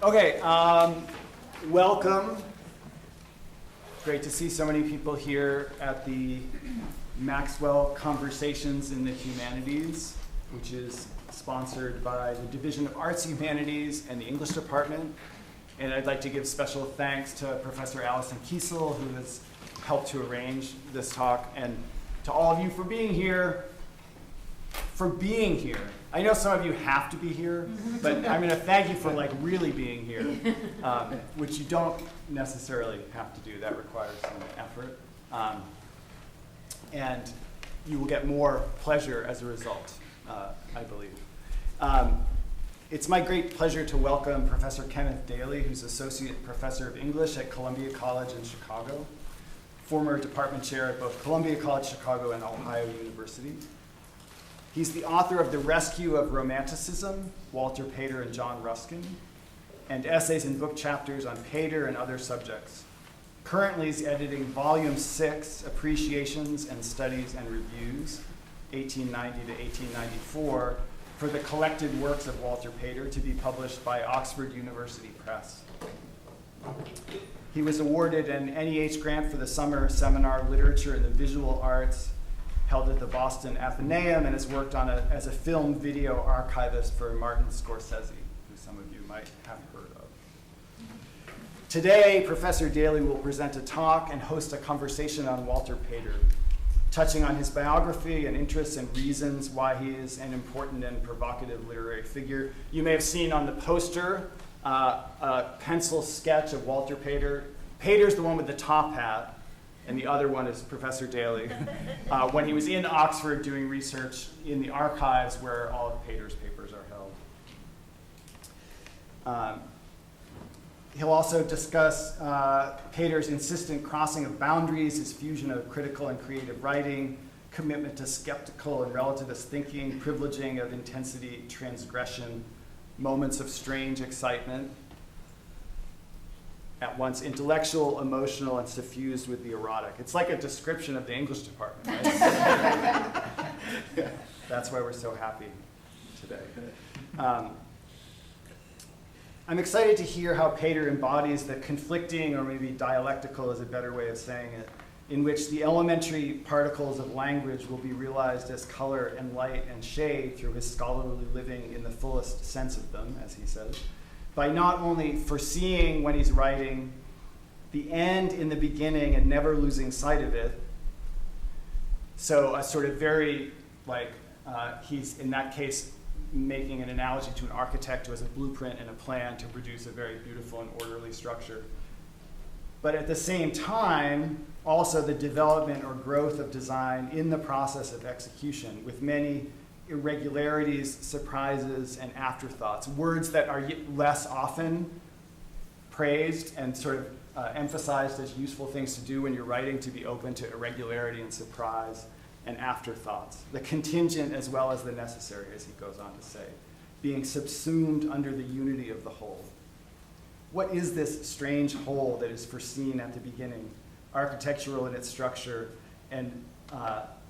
Okay, welcome. Great to see so many people here at the Maxwell Conversations in the Humanities, which is sponsored by the Division of Arts and Humanities and the English Department. And I'd like to give special thanks to Professor Allison Kiesel, who has helped to arrange this talk, and to all of you for being here. I know some of you have to be here, but I'm going to thank you for really being here, which you don't necessarily have to do. That requires some effort. And you will get more pleasure as a result, I believe. It's my great pleasure to welcome Professor Kenneth Daley, who's Associate Professor of English at Columbia College in Chicago, former department chair at both Columbia College Chicago and Ohio University. He's the author of The Rescue of Romanticism, Walter Pater and John Ruskin, and essays and book chapters on Pater and other subjects. Currently, he's editing Volume 6, Appreciations and Studies and Reviews, 1890 to 1894, for the collected works of Walter Pater to be published by Oxford University Press. He was awarded an NEH grant for the summer seminar Literature and the Visual Arts, held at the Boston Athenaeum, and has worked on as a film video archivist for Martin Scorsese, who some of you might have heard of. Today, Professor Daley will present a talk and host a conversation on Walter Pater, touching on his biography and interests and reasons why he is an important and provocative literary figure. You may have seen on the poster a pencil sketch of Walter Pater. Pater's the one with the top hat, and the other one is Professor Daley, when he was in Oxford doing research in the archives where all of Pater's papers are held. He'll also discuss Pater's insistent crossing of boundaries, his fusion of critical and creative writing, commitment to skeptical and relativist thinking, privileging of intensity, transgression, moments of strange excitement, at once intellectual, emotional, and suffused with the erotic. It's like a description of the English department, right? That's why we're so happy today. I'm excited to hear how Pater embodies the conflicting, or maybe dialectical is a better way of saying it, in which the elementary particles of language will be realized as color and light and shade through his scholarly living in the fullest sense of them, as he says, by not only foreseeing when he's writing the end in the beginning and never losing sight of it. So a sort of very, he's in that case making an analogy to an architect who has a blueprint and a plan to produce a very beautiful and orderly structure. But at the same time, also the development or growth of design in the process of execution, with many irregularities, surprises, and afterthoughts, words that are less often praised and sort of emphasized as useful things to do when you're writing, to be open to irregularity and surprise and afterthoughts, the contingent as well as the necessary, as he goes on to say, being subsumed under the unity of the whole. What is this strange whole that is foreseen at the beginning, architectural in its structure, and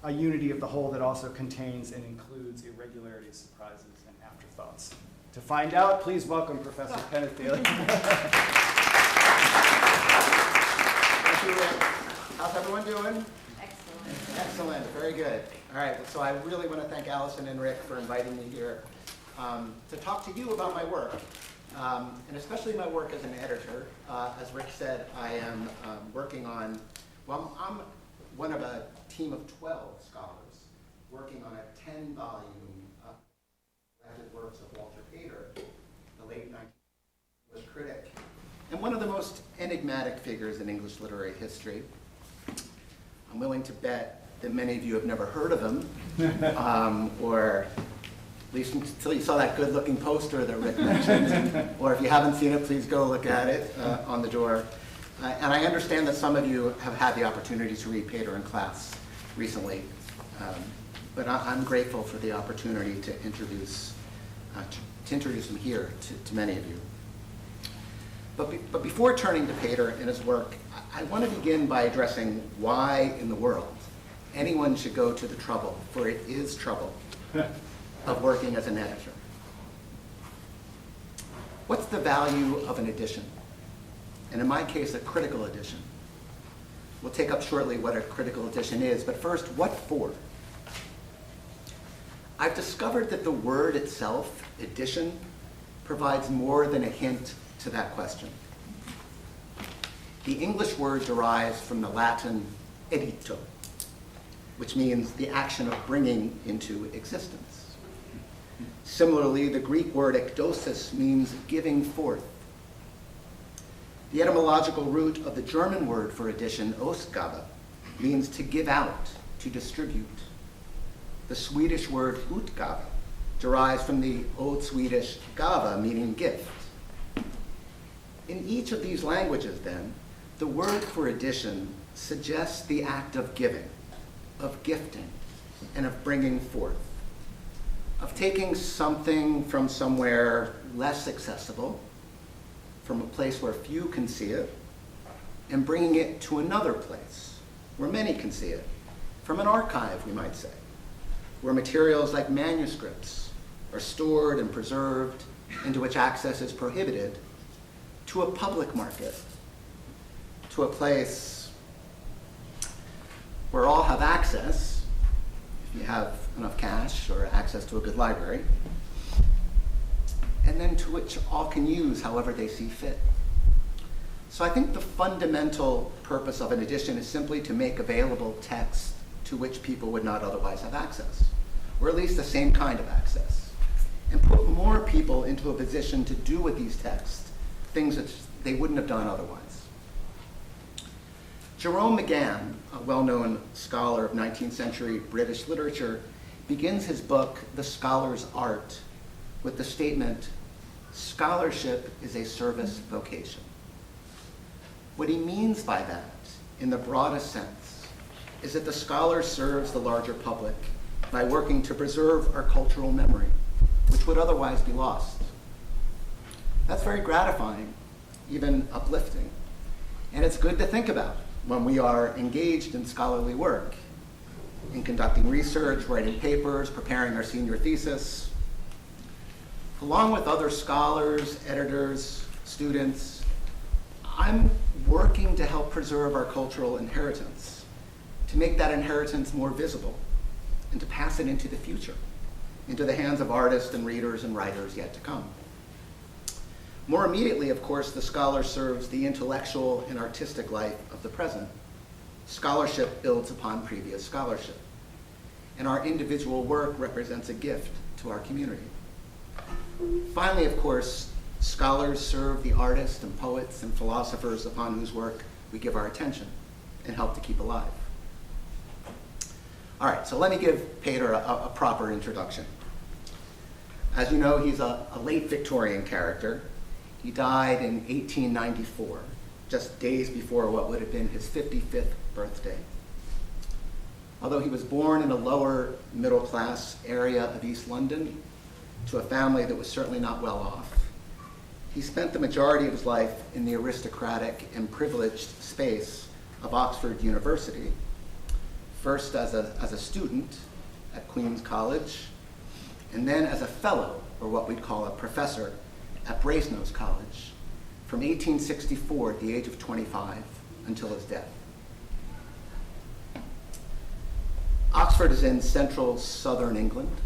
a unity of the whole that also contains and includes irregularities, surprises, and afterthoughts? To find out, please welcome Professor Kenneth Daley. Thank you, Rick. How's everyone doing? Excellent. Excellent, very good. All right, so I really want to thank Allison and Rick for inviting me here to talk to you about my work, and especially my work as an editor. As Rick said, I am working on, I'm one of a team of 12 scholars working on a 10-volume collected works of Walter Pater, the late 19th English critic, and one of the most enigmatic figures in English literary history. I'm willing to bet that many of you have never heard of him, or at least until you saw that good-looking poster that Rick mentioned, or if you haven't seen it, please go look at it on the door. And I understand that some of you have had the opportunity to read Pater in class recently, but I'm grateful for the opportunity to introduce him here to many of you. But before turning to Pater and his work, I want to begin by addressing why in the world anyone should go to the trouble, for it is trouble, of working as an editor. What's the value of an edition? And in my case, a critical edition. We'll take up shortly what a critical edition is, but first, what for? I've discovered that the word itself, edition, provides more than a hint to that question. The English word derives from the Latin edito, which means the action of bringing into existence. Similarly, the Greek word ekdosis means giving forth. The etymological root of the German word for edition, Ausgabe, means to give out, to distribute. The Swedish word utgabe derives from the Old Swedish gava, meaning gift. In each of these languages, then, the word for edition suggests the act of giving, of gifting, and of bringing forth, of taking something from somewhere less accessible, from a place where few can see it, and bringing it to another place where many can see it, from an archive, we might say, where materials like manuscripts are stored and preserved, into which access is prohibited, to a public market, to a place where all have access, if you have enough cash or access to a good library, and then to which all can use however they see fit. So I think the fundamental purpose of an edition is simply to make available text to which people would not otherwise have access, or at least the same kind of access, and put more people into a position to do with these texts things that they wouldn't have done otherwise. Jerome McGann, a well-known scholar of 19th century British literature, begins his book, The Scholar's Art, with the statement, "Scholarship is a service vocation." What he means by that, in the broadest sense, is that the scholar serves the larger public by working to preserve our cultural memory, which would otherwise be lost. That's very gratifying, even uplifting, and it's good to think about when we are engaged in scholarly work, in conducting research, writing papers, preparing our senior thesis. Along with other scholars, editors, students, I'm working to help preserve our cultural inheritance, to make that inheritance more visible, and to pass it into the future, into the hands of artists and readers and writers yet to come. More immediately, of course, the scholar serves the intellectual and artistic life of the present. Scholarship builds upon previous scholarship, and our individual work represents a gift to our community. Finally, of course, scholars serve the artists and poets and philosophers upon whose work we give our attention and help to keep alive. All right, so let me give Peter a proper introduction. As you know, he's a late Victorian character. He died in 1894, just days before what would have been his 55th birthday. Although he was born in a lower middle class area of East London to a family that was certainly not well off, he spent the majority of his life in the aristocratic and privileged space of Oxford University, first as a student at Queen's College, and then as a fellow, or what we'd call a professor, at Brasenose College from 1864 at the age of 25 until his death. Oxford is in central southern England,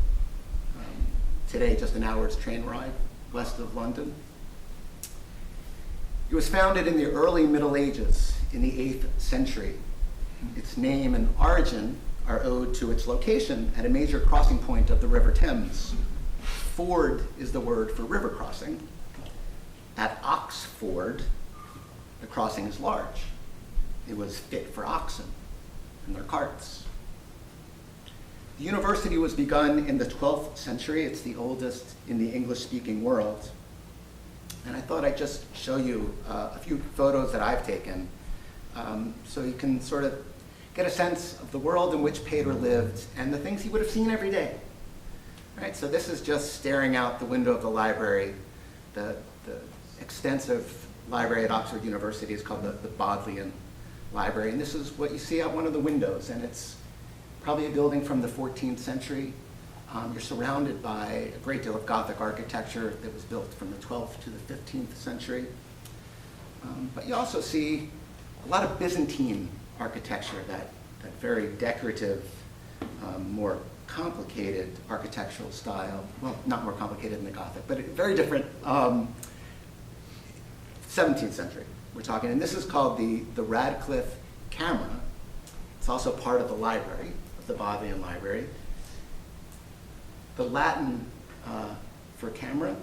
today just an hour's train ride west of London. It was founded in the early Middle Ages in the 8th century. Its name and origin are owed to its location at a major crossing point of the River Thames. Ford is the word for river crossing. At Oxford, the crossing is large. It was fit for oxen and their carts. The university was begun in the 12th century. It's the oldest in the English-speaking world. And I thought I'd just show you a few photos that I've taken so you can sort of get a sense of the world in which Peter lived and the things he would have seen every day. Right, so this is just staring out the window of the library. The extensive library at Oxford University is called the Bodleian Library, and this is what you see out one of the windows, and it's probably a building from the 14th century. You're surrounded by a great deal of Gothic architecture that was built from the 12th to the 15th century. But you also see a lot of Byzantine architecture, that very decorative, more complicated architectural style. Well, not more complicated than the Gothic, but very different. 17th century, we're talking. And this is called the Radcliffe Camera. It's also part of the library, of the Bodleian Library. The Latin for camera,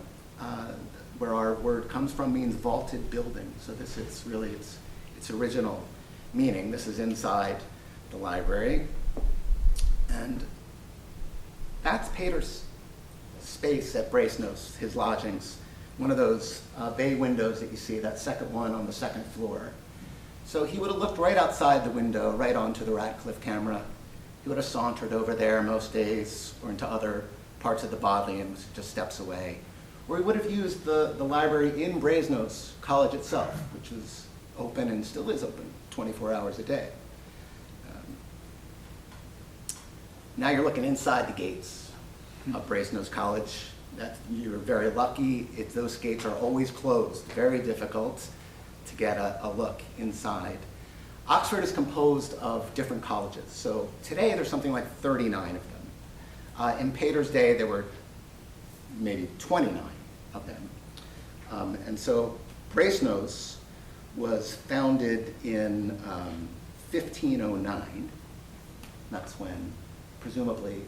where our word comes from, means vaulted building. So this is really its original meaning. This is inside the library. And that's Peter's space at Brasenose, his lodgings. One of those bay windows that you see, that second one on the second floor. So he would have looked right outside the window, right onto the Radcliffe Camera. He would have sauntered over there most days, or into other parts of the Bodleian, just steps away. Or he would have used the library in Brasenose College itself, which was open and still is open 24 hours a day. Now you're looking inside the gates of Brasenose College. You're very lucky. Those gates are always closed, very difficult to get a look inside. Oxford is composed of different colleges. So today there's something like 39 of them. In Pater's day, there were maybe 29 of them. And so Brasenose was founded in 1509. That's when, presumably,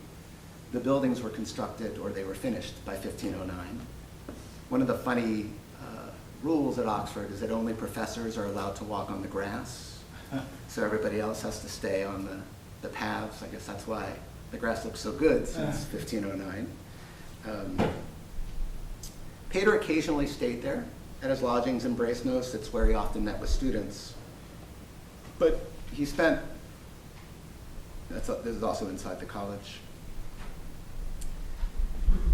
the buildings were constructed or they were finished by 1509. One of the funny rules at Oxford is that only professors are allowed to walk on the grass. So everybody else has to stay on the paths. I guess that's why the grass looks so good since 1509. Pater occasionally stayed there at his lodgings in Brasenose. It's where he often met with students. But he spent, this is also inside the college.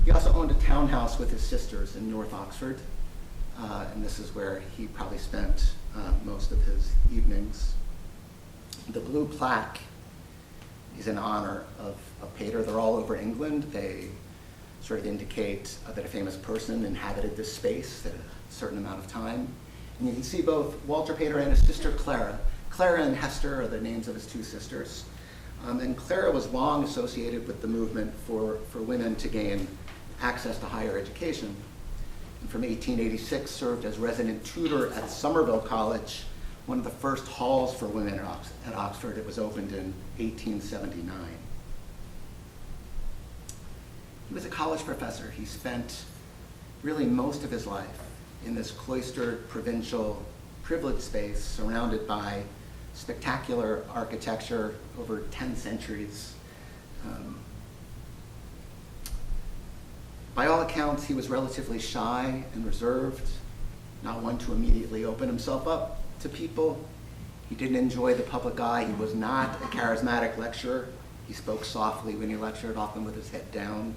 He also owned a townhouse with his sisters in North Oxford. And this is where he probably spent most of his evenings. The blue plaque is in honor of Pater. They're all over England. They sort of indicate that a famous person inhabited this space at a certain amount of time. And you can see both Walter Pater and his sister Clara. Clara and Hester are the names of his two sisters. And Clara was long associated with the movement for women to gain access to higher education. And from 1886 served as resident tutor at Somerville College, one of the first halls for women at Oxford. It was opened in 1879. He was a college professor. He spent really most of his life in this cloistered, provincial, privileged space surrounded by spectacular architecture over 10 centuries. By all accounts, he was relatively shy and reserved, not one to immediately open himself up to people. He didn't enjoy the public eye. He was not a charismatic lecturer. He spoke softly when he lectured, often with his head down,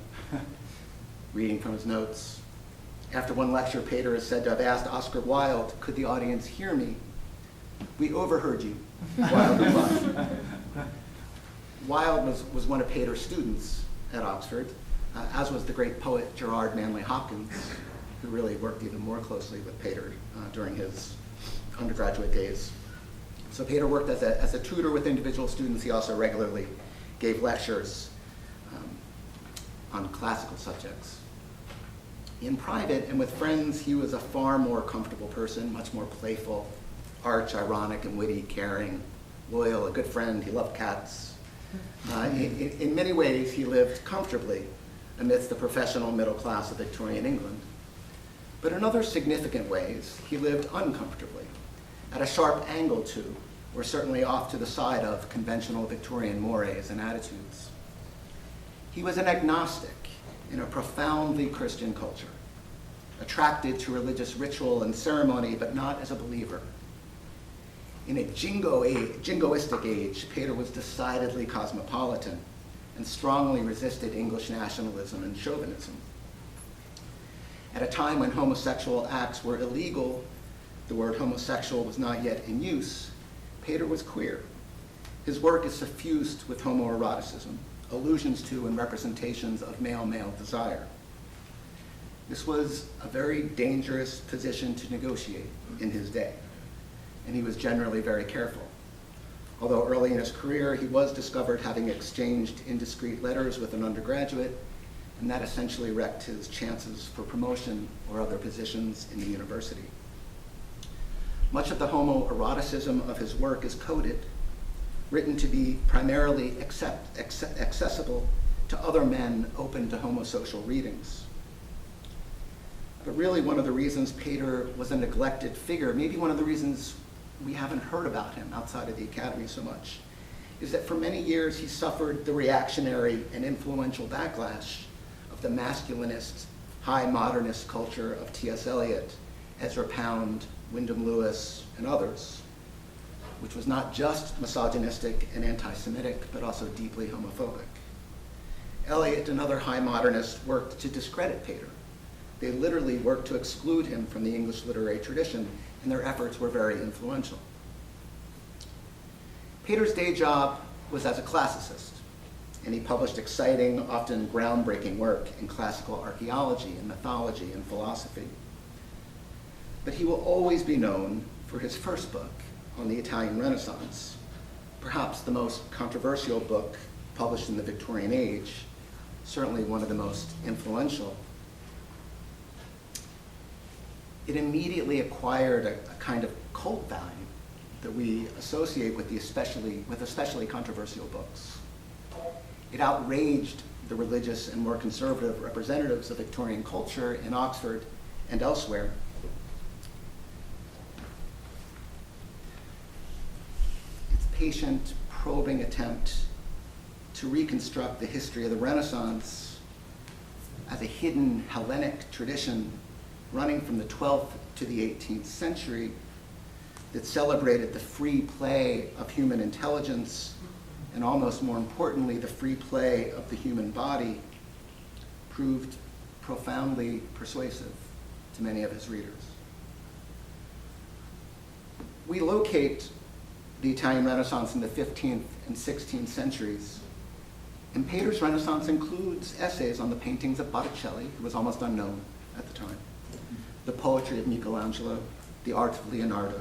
reading from his notes. After one lecture, Pater is said to have asked Oscar Wilde, "Could the audience hear me?" "We overheard you," Wilde replied. Wilde was one of Pater's students at Oxford, as was the great poet Gerard Manley Hopkins, who really worked even more closely with Pater during his undergraduate days. So Pater worked as a tutor with individual students. He also regularly gave lectures on classical subjects. In private and with friends, he was a far more comfortable person, much more playful, arch, ironic, and witty, caring, loyal, a good friend. He loved cats. In many ways, he lived comfortably amidst the professional middle class of Victorian England. But in other significant ways, he lived uncomfortably, at a sharp angle to, or certainly off to the side of, conventional Victorian mores and attitudes. He was an agnostic in a profoundly Christian culture, attracted to religious ritual and ceremony, but not as a believer. In a jingoistic age, Pater was decidedly cosmopolitan and strongly resisted English nationalism and chauvinism. At a time when homosexual acts were illegal, the word homosexual was not yet in use, Pater was queer. His work is suffused with homoeroticism, allusions to and representations of male-male desire. This was a very dangerous position to negotiate in his day, and he was generally very careful. Although early in his career, he was discovered having exchanged indiscreet letters with an undergraduate, and that essentially wrecked his chances for promotion or other positions in the university. Much of the homoeroticism of his work is coded, written to be primarily accessible to other men open to homosocial readings. But really one of the reasons Pater was a neglected figure, maybe one of the reasons we haven't heard about him outside of the academy so much, is that for many years he suffered the reactionary and influential backlash of the masculinist, high modernist culture of T.S. Eliot, Ezra Pound, Wyndham Lewis, and others, which was not just misogynistic and anti-Semitic, but also deeply homophobic. Eliot and other high modernists worked to discredit Pater. They literally worked to exclude him from the English literary tradition, and their efforts were very influential. Pater's day job was as a classicist, and he published exciting, often groundbreaking work in classical archaeology and mythology and philosophy. But he will always be known for his first book on the Italian Renaissance, perhaps the most controversial book published in the Victorian age, certainly one of the most influential. It immediately acquired a kind of cult value that we associate with especially controversial books. It outraged the religious and more conservative representatives of Victorian culture in Oxford and elsewhere. Its patient, probing attempt to reconstruct the history of the Renaissance as a hidden Hellenic tradition running from the 12th to the 18th century that celebrated the free play of human intelligence and, almost more importantly, the free play of the human body, proved profoundly persuasive to many of his readers. We locate the Italian Renaissance in the 15th and 16th centuries, and Pater's Renaissance includes essays on the paintings of Botticelli, who was almost unknown at the time, the poetry of Michelangelo, the art of Leonardo.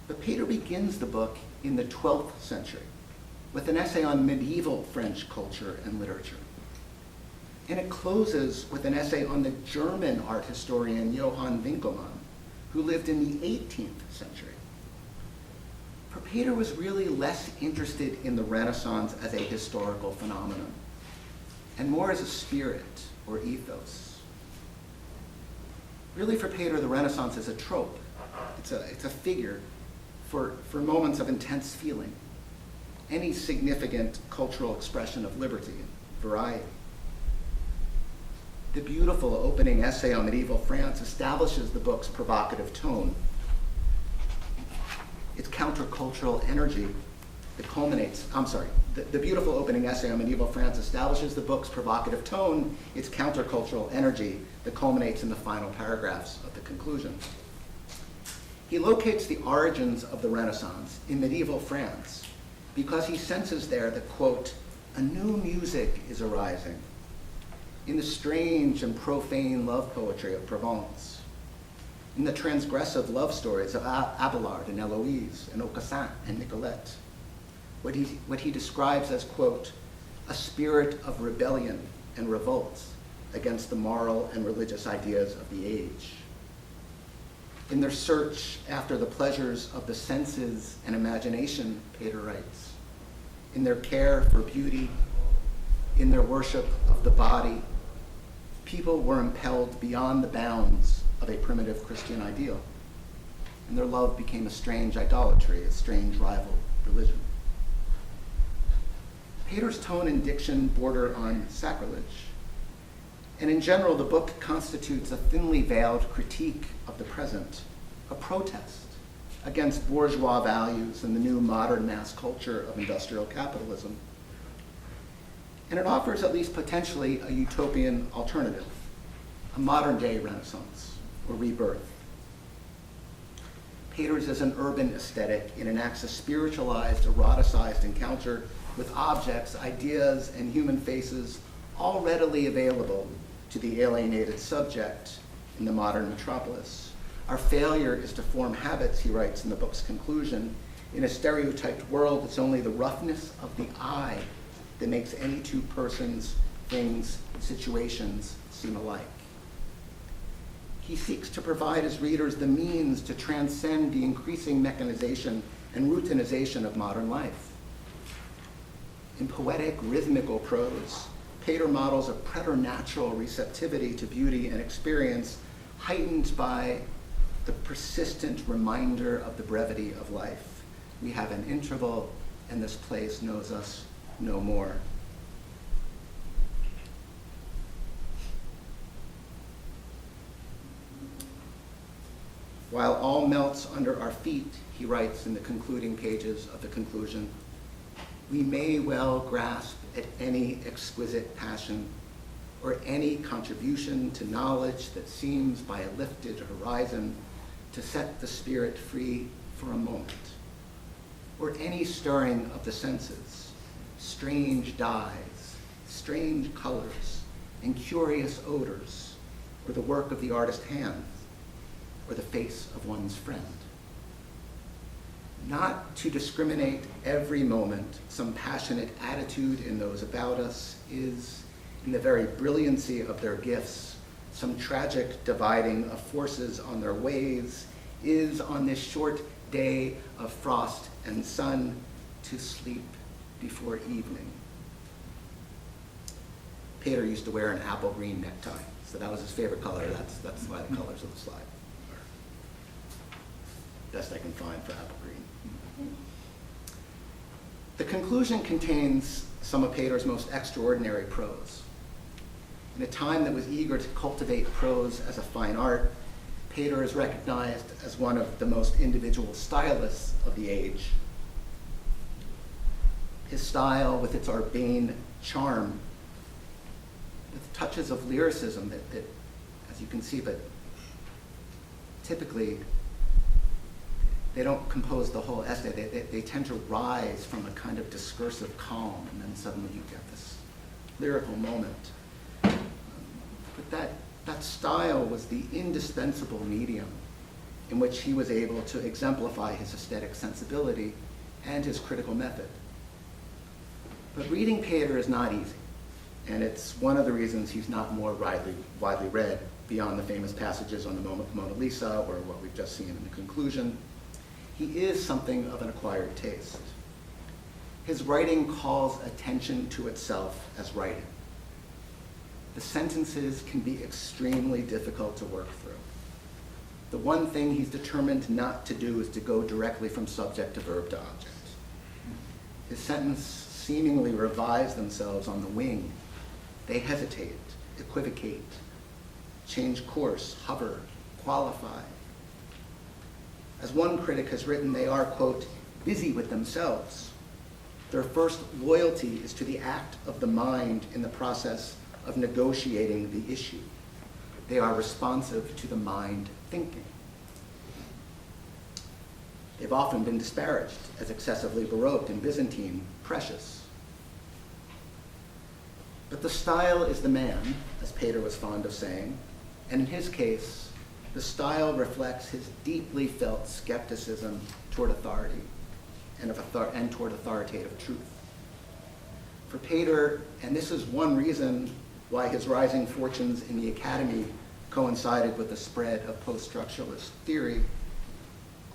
But Pater begins the book in the 12th century with an essay on medieval French culture and literature. And it closes with an essay on the German art historian Johann Winckelmann, who lived in the 18th century. For Pater was really less interested in the Renaissance as a historical phenomenon, and more as a spirit or ethos. Really, for Pater, the Renaissance is a trope. It's a figure for moments of intense feeling, any significant cultural expression of liberty and variety. The beautiful opening essay on medieval France establishes the book's provocative tone. Its countercultural energy that culminates, the beautiful opening essay on medieval France establishes the book's provocative tone, its countercultural energy that culminates in the final paragraphs of the conclusion. He locates the origins of the Renaissance in medieval France because he senses there that, quote, a new music is arising in the strange and profane love poetry of Provence, in the transgressive love stories of Abelard and Eloise and Aucassin and Nicolette, what he describes as, quote, a spirit of rebellion and revolt against the moral and religious ideas of the age. In their search after the pleasures of the senses and imagination, Pater writes, in their care for beauty, in their worship of the body, people were impelled beyond the bounds of a primitive Christian ideal, and their love became a strange idolatry, a strange rival religion. Pater's tone and diction border on sacrilege, and in general, the book constitutes a thinly veiled critique of the present, a protest against bourgeois values and the new modern mass culture of industrial capitalism. And it offers, at least potentially, a utopian alternative, a modern-day Renaissance or rebirth. Pater's is an urban aesthetic. It enacts a spiritualized, eroticized encounter with objects, ideas, and human faces all readily available to the alienated subject in the modern metropolis. Our failure is to form habits, he writes in the book's conclusion. In a stereotyped world, it's only the roughness of the eye that makes any two persons, things, situations seem alike. He seeks to provide his readers the means to transcend the increasing mechanization and routinization of modern life. In poetic, rhythmical prose, Pater models a preternatural receptivity to beauty and experience, heightened by the persistent reminder of the brevity of life. We have an interval, and this place knows us no more. While all melts under our feet, he writes in the concluding pages of the conclusion, we may well grasp at any exquisite passion or any contribution to knowledge that seems by a lifted horizon to set the spirit free for a moment, or any stirring of the senses, strange dyes, strange colors, and curious odors, or the work of the artist's hands, or the face of one's friend. Not to discriminate every moment, some passionate attitude in those about us is, in the very brilliancy of their gifts, some tragic dividing of forces on their ways, is on this short day of frost and sun to sleep before evening. Pater used to wear an apple green necktie, so that was his favorite color. That's why the colors of the slide are best I can find for apple green. The conclusion contains some of Pater's most extraordinary prose. In a time that was eager to cultivate prose as a fine art, Pater is recognized as one of the most individual stylists of the age. His style, with its urbane charm, with touches of lyricism that as you can see, but typically they don't compose the whole essay. They tend to rise from a kind of discursive calm, and then suddenly you get this lyrical moment. But that style was the indispensable medium in which he was able to exemplify his aesthetic sensibility and his critical method. But reading Pater is not easy, and it's one of the reasons he's not more widely read beyond the famous passages on the Mona Lisa or what we've just seen in the conclusion. He is something of an acquired taste. His writing calls attention to itself as writing. The sentences can be extremely difficult to work through. The one thing he's determined not to do is to go directly from subject to verb to object. His sentences seemingly revise themselves on the wing. They hesitate, equivocate, change course, hover, qualify. As one critic has written, they are, quote, busy with themselves. Their first loyalty is to the act of the mind in the process of negotiating the issue. They are responsive to the mind thinking. They've often been disparaged as excessively Baroque and Byzantine, precious. But the style is the man, as Pater was fond of saying, and in his case, the style reflects his deeply felt skepticism toward authority and toward authoritative truth. For Pater, and this is one reason why his rising fortunes in the academy coincided with the spread of post-structuralist theory,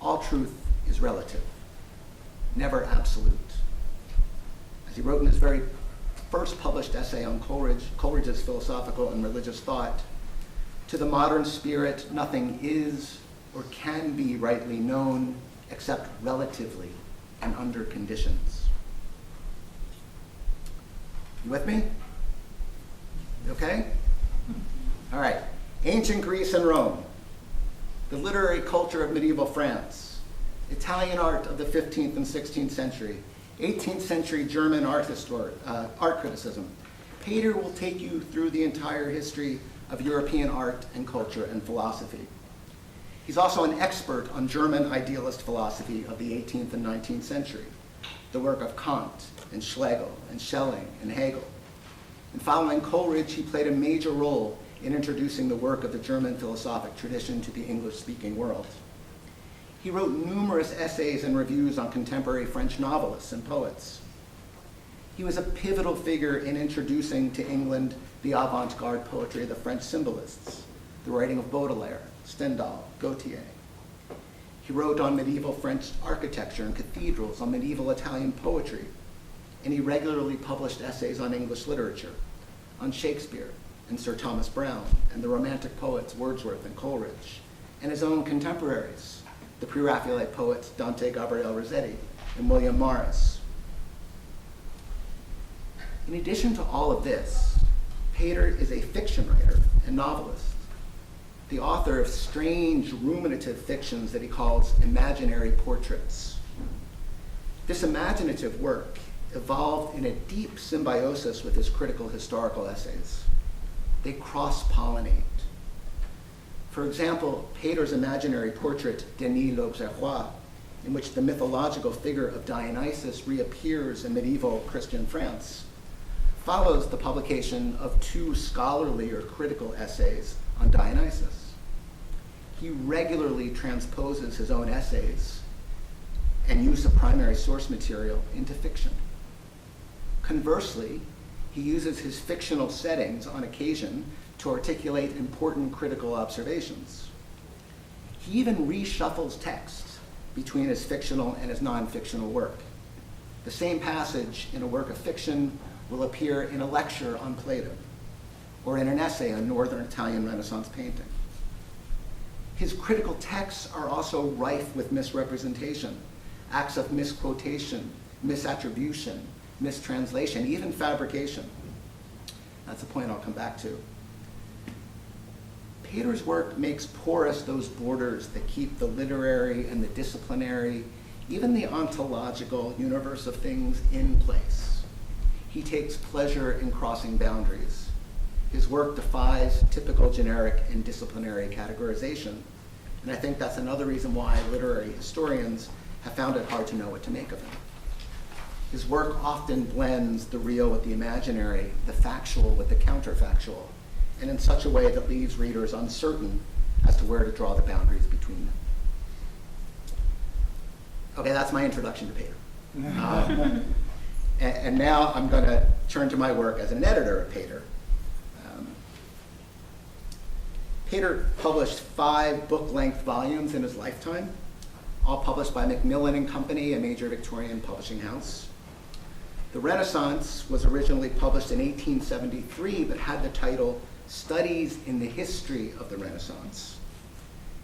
all truth is relative, never absolute. As he wrote in his very first published essay on Coleridge's philosophical and religious thought, to the modern spirit, nothing is or can be rightly known except relatively and under conditions. You with me? You okay? All right. Ancient Greece and Rome, the literary culture of medieval France, Italian art of the 15th and 16th century, 18th century German art criticism. Pater will take you through the entire history of European art and culture and philosophy. He's also an expert on German idealist philosophy of the 18th and 19th century. the work of Kant and Schlegel and Schelling and Hegel. And following Coleridge, he played a major role in introducing the work of the German philosophic tradition to the English-speaking world. He wrote numerous essays and reviews on contemporary French novelists and poets. He was a pivotal figure in introducing to England the avant-garde poetry of the French symbolists, the writing of Baudelaire, Stendhal, Gautier. He wrote on medieval French architecture and cathedrals, on medieval Italian poetry, and he regularly published essays on English literature, on Shakespeare and Sir Thomas Browne, and the Romantic poets Wordsworth and Coleridge, and his own contemporaries, the Pre-Raphaelite poets Dante Gabriel Rossetti and William Morris. In addition to all of this, Pater is a fiction writer and novelist, the author of strange, ruminative fictions that he calls imaginary portraits. This imaginative work evolved in a deep symbiosis with his critical historical essays. They cross-pollinate. For example, Pater's imaginary portrait, Denis l'Auxerrois, in which the mythological figure of Dionysus reappears in medieval Christian France, follows the publication of two scholarly or critical essays on Dionysus. He regularly transposes his own essays and use of primary source material into fiction. Conversely, he uses his fictional settings on occasion to articulate important critical observations. He even reshuffles text between his fictional and his non-fictional work. The same passage in a work of fiction will appear in a lecture on Plato or in an essay on Northern Italian Renaissance painting. His critical texts are also rife with misrepresentation, acts of misquotation, misattribution, mistranslation, even fabrication. That's a point I'll come back to. Pater's work makes porous those borders that keep the literary and the disciplinary, even the ontological universe of things in place. He takes pleasure in crossing boundaries. His work defies typical generic and disciplinary categorization, and I think that's another reason why literary historians have found it hard to know what to make of him. His work often blends the real with the imaginary, the factual with the counterfactual, and in such a way that leaves readers uncertain as to where to draw the boundaries between them. Okay, that's my introduction to Pater. And now I'm going to turn to my work as an editor of Pater. Pater published 5 book-length volumes in his lifetime, all published by Macmillan and Company, a major Victorian publishing house. The Renaissance was originally published in 1873, but had the title Studies in the History of the Renaissance.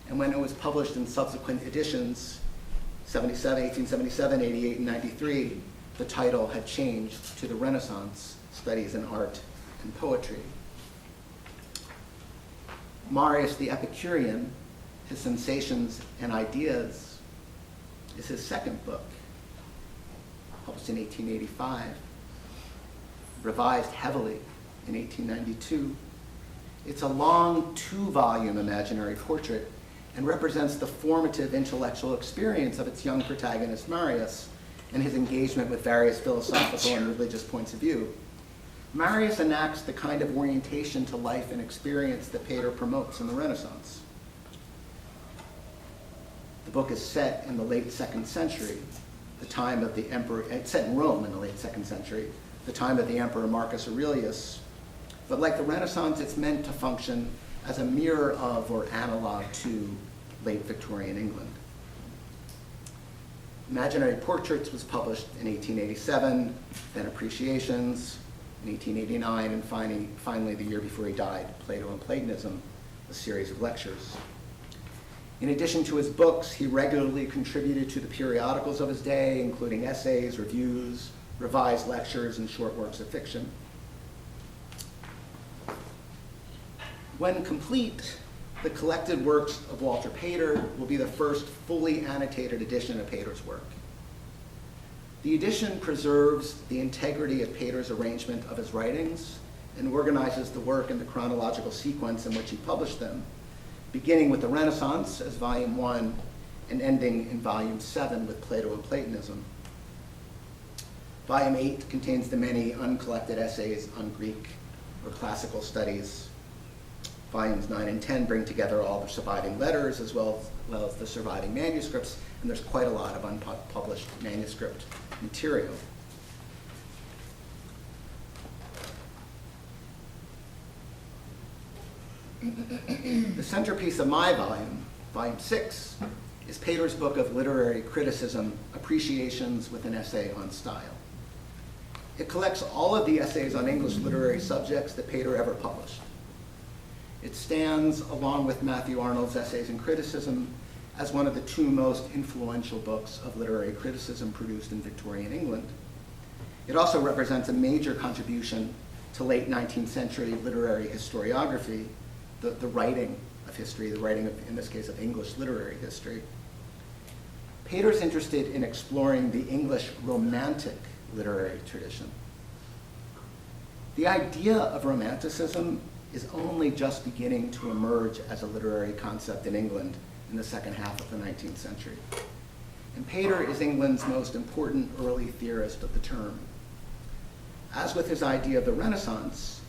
And when it was published in subsequent editions, 1877, 88, and 93, the title had changed to the Renaissance, Studies in Art and Poetry. Marius the Epicurean, His Sensations and Ideas, is his second book, published in 1885, revised heavily in 1892. It's a long 2-volume imaginary portrait and represents the formative intellectual experience of its young protagonist, Marius, and his engagement with various philosophical and religious points of view. Marius enacts the kind of orientation to life and experience that Pater promotes in the Renaissance. The book is set in the late 2nd century, the time of the emperor, it's set in Rome in the late 2nd century, the time of the emperor Marcus Aurelius. But like the Renaissance, it's meant to function as a mirror of or analog to late Victorian England. Imaginary Portraits was published in 1887, then Appreciations in 1889, and finally the year before he died, Plato and Platonism, a series of lectures. In addition to his books, he regularly contributed to the periodicals of his day, including essays, reviews, revised lectures, and short works of fiction. When complete, the collected works of Walter Pater will be the first fully annotated edition of Pater's work. The edition preserves the integrity of Pater's arrangement of his writings and organizes the work in the chronological sequence in which he published them, beginning with the Renaissance as Volume 1 and ending in Volume 7 with Plato and Platonism. Volume 8 contains the many uncollected essays on Greek or classical studies. Volumes 9 and 10 bring together all the surviving letters as well as the surviving manuscripts, and there's quite a lot of unpublished manuscript material. The centerpiece of my volume, Volume 6, is Pater's book of literary criticism, Appreciations with an Essay on Style. It collects all of the essays on English literary subjects that Pater ever published. It stands, along with Matthew Arnold's Essays in Criticism, as one of the two most influential books of literary criticism produced in Victorian England. It also represents a major contribution to late 19th century literary historiography, the writing of history, the writing of, in this case, of English literary history. Pater's interested in exploring the English Romantic literary tradition. The idea of Romanticism is only just beginning to emerge as a literary concept in England in the second half of the 19th century. And Pater is England's most important early theorist of the term. As with his idea of the Renaissance,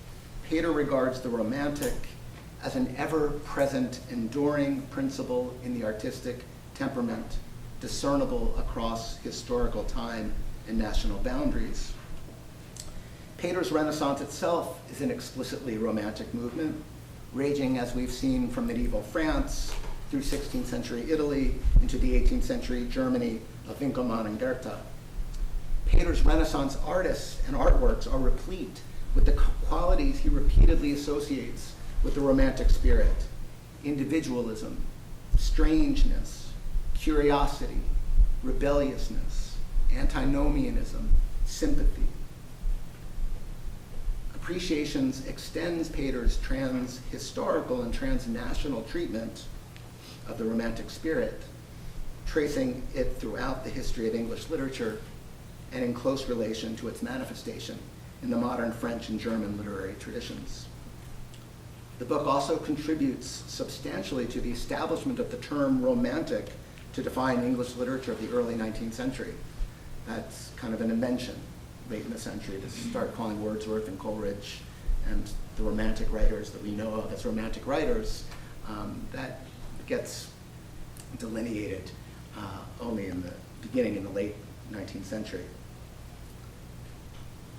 Pater regards the Romantic as an ever-present, enduring principle in the artistic temperament, discernible across historical time and national boundaries. Pater's Renaissance itself is an explicitly Romantic movement, raging, as we've seen, from medieval France through 16th century Italy into the 18th century Germany of Winckelmann and Goethe. Pater's Renaissance artists and artworks are replete with the qualities he repeatedly associates with the Romantic spirit: individualism, strangeness, curiosity, rebelliousness, antinomianism, sympathy. Appreciations extends Pater's trans-historical and transnational treatment of the Romantic spirit, tracing it throughout the history of English literature and in close relation to its manifestation in the modern French and German literary traditions. The book also contributes substantially to the establishment of the term Romantic to define English literature of the early 19th century. That's kind of an invention late in the century to start calling Wordsworth and Coleridge and the Romantic writers that we know of as Romantic writers. That gets delineated only in the beginning, in the late 19th century.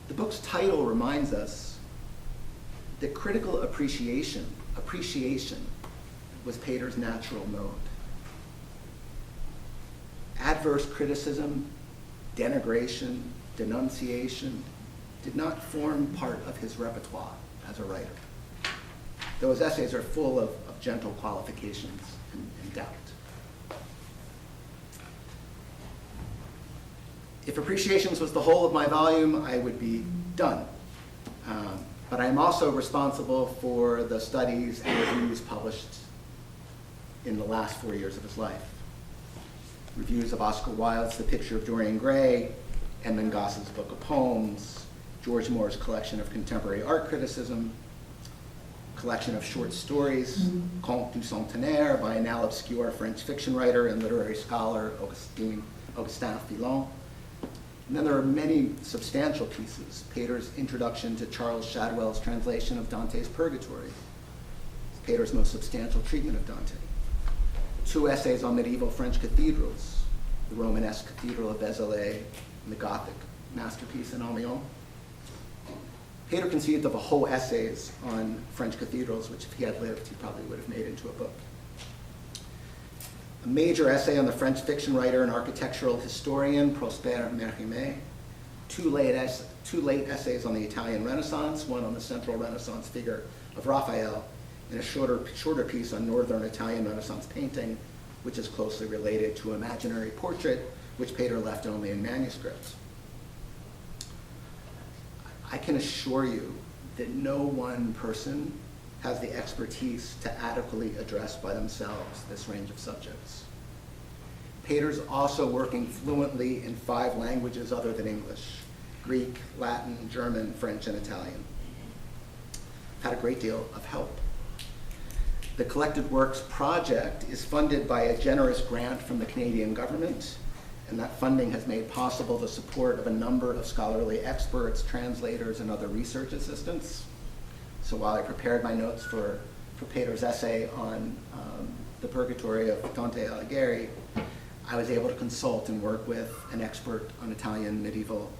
The book's title reminds us that critical appreciation was Pater's natural mode. Adverse criticism, denigration, denunciation did not form part of his repertoire as a writer. Those essays are full of gentle qualifications and doubt. If Appreciations was the whole of my volume, I would be done. But I am also responsible for the studies and reviews published in the last 4 years of his life. Reviews of Oscar Wilde's The Picture of Dorian Gray, Edmund Goss's Book of Poems, George Moore's collection of contemporary art criticism, collection of short stories, Contes du Centenaire by a now obscure French fiction writer and literary scholar, Augustin Filon. And then there are many substantial pieces. Pater's introduction to Charles Shadwell's translation of Dante's Purgatory, Pater's most substantial treatment of Dante. 2 essays on medieval French cathedrals, the Romanesque Cathedral of Vézelay and the Gothic masterpiece in Amiens. Pater conceived of a whole essays on French cathedrals, which if he had lived, he probably would have made into a book. A major essay on the French fiction writer and architectural historian Prosper Mérimée, 2 late essays on the Italian Renaissance, one on the central Renaissance figure of Raphael, and a shorter piece on Northern Italian Renaissance painting, which is closely related to imaginary portrait, which Pater left only in manuscript. I can assure you that no one person has the expertise to adequately address by themselves this range of subjects. Pater's also working fluently in 5 languages other than English: Greek, Latin, German, French, and Italian. Had a great deal of help. The Collected Works project is funded by a generous grant from the Canadian government, and that funding has made possible the support of a number of scholarly experts, translators, and other research assistants. So while I prepared my notes for Peter's essay on the Purgatory of Dante Alighieri, I was able to consult and work with an expert on Italian medieval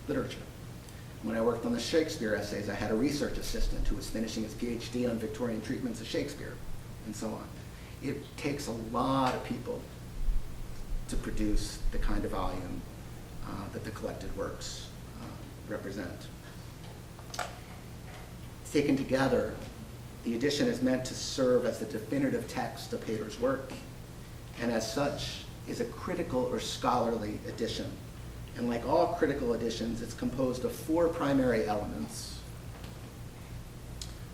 literature. When I worked on the Shakespeare essays, I had a research assistant who was finishing his PhD on Victorian treatments of Shakespeare, and so on. It takes a lot of people to produce the kind of volume that the collected works represent. Taken together, the edition is meant to serve as the definitive text of Pater's work, and as such is a critical or scholarly edition. And like all critical editions, it's composed of 4 primary elements.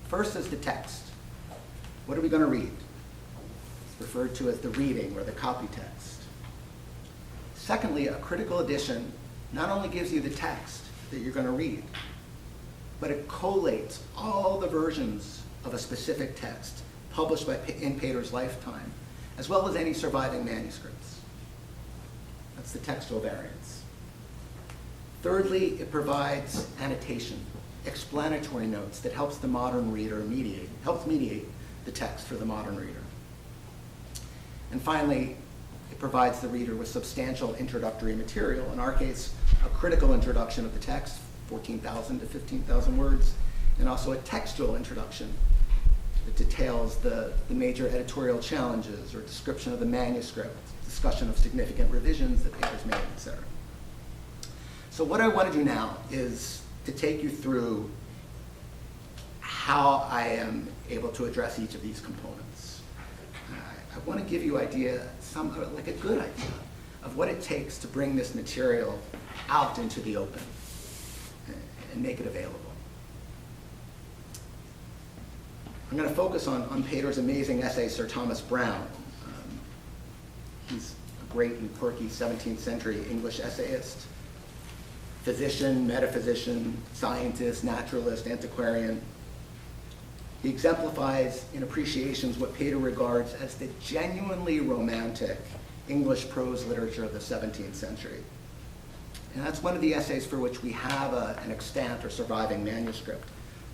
First is the text. What are we going to read? It's referred to as the reading or the copy text. Secondly, a critical edition not only gives you the text that you're going to read, but it collates all the versions of a specific text published in Pater's lifetime, as well as any surviving manuscripts. That's the textual variants. Thirdly, it provides annotation, explanatory notes that helps the modern reader mediate the text for the modern reader. And finally, it provides the reader with substantial introductory material, in our case, a critical introduction of the text, 14,000 to 15,000 words, and also a textual introduction that details the major editorial challenges or description of the manuscript, discussion of significant revisions that Pater's made, etc. So what I want to do now is to take you through how I am able to address each of these components. I want to give you a good idea of what it takes to bring this material out into the open and make it available. I'm going to focus on Pater's amazing essay, Sir Thomas Browne. He's a great and quirky 17th century English essayist, physician, metaphysician, scientist, naturalist, antiquarian. He exemplifies in Appreciations what Pater regards as the genuinely romantic English prose literature of the 17th century. And that's one of the essays for which we have an extant or surviving manuscript.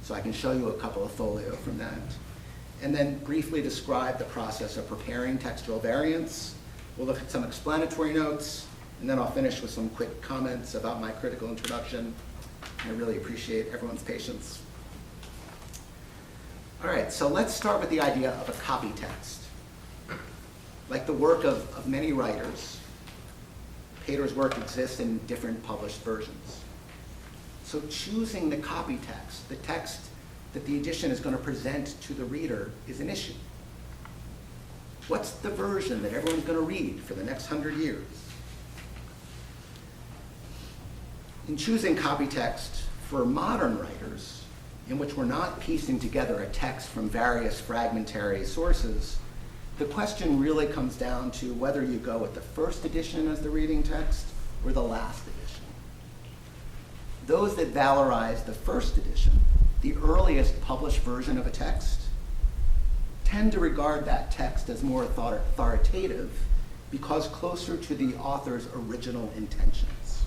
So I can show you a couple of folio from that. And then briefly describe the process of preparing textual variants. We'll look at some explanatory notes, and then I'll finish with some quick comments about my critical introduction. I really appreciate everyone's patience. All right, so let's start with the idea of a copy text. Like the work of many writers, Pater's work exists in different published versions. So choosing the copy text, the text that the edition is going to present to the reader, is an issue. What's the version that everyone's going to read for the next 100 years? In choosing copy text for modern writers, in which we're not piecing together a text from various fragmentary sources, the question really comes down to whether you go with the first edition as the reading text or the last edition. Those that valorize the first edition, the earliest published version of a text, tend to regard that text as more authoritative because closer to the author's original intentions.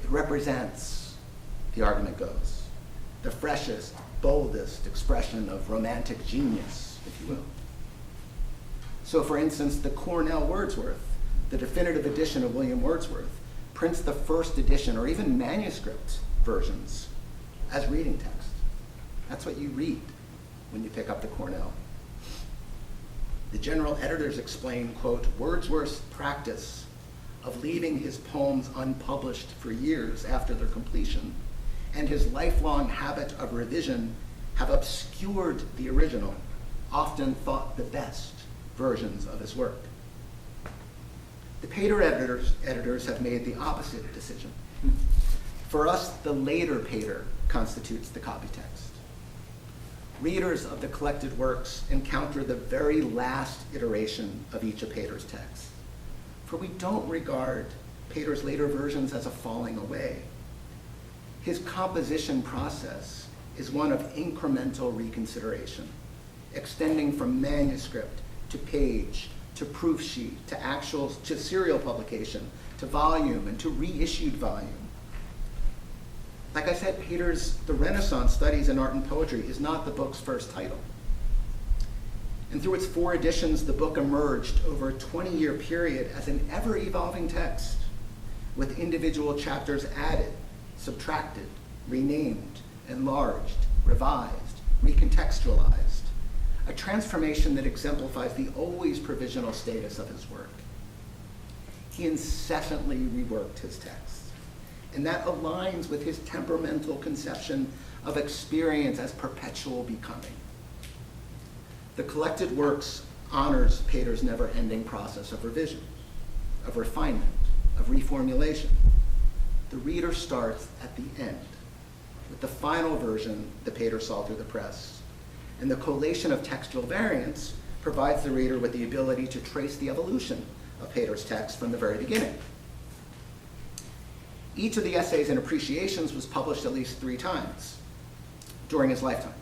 It represents, the argument goes, the freshest, boldest expression of romantic genius, if you will. So for instance, the Cornell Wordsworth, the definitive edition of William Wordsworth, prints the first edition or even manuscript versions as reading text. That's what you read when you pick up the Cornell. The general editors explain, quote, Wordsworth's practice of leaving his poems unpublished for years after their completion and his lifelong habit of revision have obscured the original, often thought the best versions of his work. The Pater editors have made the opposite decision. For us, the later Pater constitutes the copy text. Readers of the collected works encounter the very last iteration of each of Pater's texts. For we don't regard Pater's later versions as a falling away. His composition process is one of incremental reconsideration, extending from manuscript to page to proof sheet, to serial publication, to volume, and to reissued volume. Like I said, Pater's The Renaissance Studies in Art and Poetry is not the book's first title. And through its 4 editions, the book emerged over a 20-year period as an ever-evolving text, with individual chapters added, subtracted, renamed, enlarged, revised, recontextualized, a transformation that exemplifies the always provisional status of his work. He incessantly reworked his texts, and that aligns with his temperamental conception of experience as perpetual becoming. The collected works honors Pater's never-ending process of revision, of refinement, of reformulation. The reader starts at the end, with the final version that Pater saw through the press, and the collation of textual variants provides the reader with the ability to trace the evolution of Pater's text from the very beginning. Each of the essays and appreciations was published at least 3 times during his lifetime.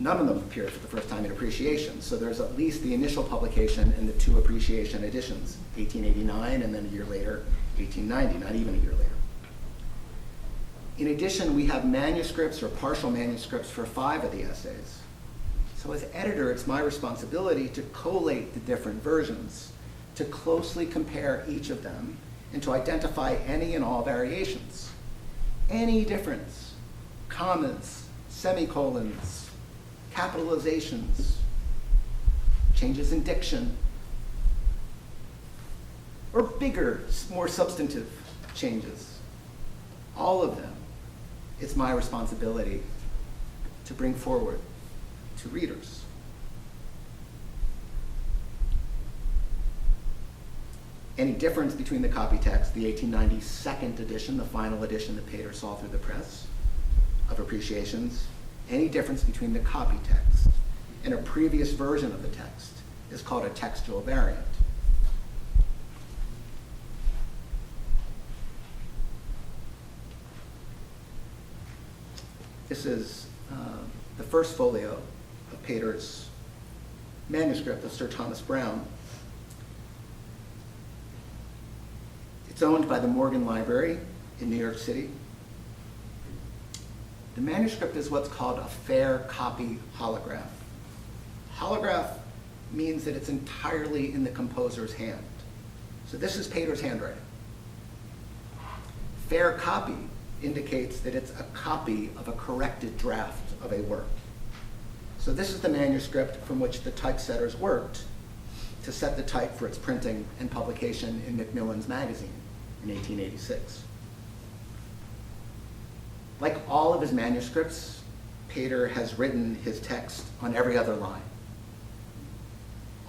None of them appeared for the first time in appreciation, so there's at least the initial publication and the 2 appreciation editions, 1889 and then a year later, 1890, not even a year later. In addition, we have manuscripts or partial manuscripts for 5 of the essays. So as editor, it's my responsibility to collate the different versions, to closely compare each of them, and to identify any and all variations. Any difference, commas, semicolons, capitalizations, changes in diction, or bigger, more substantive changes. All of them, it's my responsibility to bring forward to readers. Any difference between the copy text, the 1890 second edition, the final edition that Pater saw through the press of appreciations, any difference between the copy text and a previous version of the text is called a textual variant. This is the first folio of Pater's manuscript of Sir Thomas Browne. It's owned by the Morgan Library in New York City. The manuscript is what's called a fair copy holograph. Holograph means that it's entirely in the composer's hand. So this is Pater's handwriting. Fair copy indicates that it's a copy of a corrected draft of a work. So this is the manuscript from which the typesetters worked to set the type for its printing and publication in Macmillan's magazine in 1886. Like all of his manuscripts, Pater has written his text on every other line.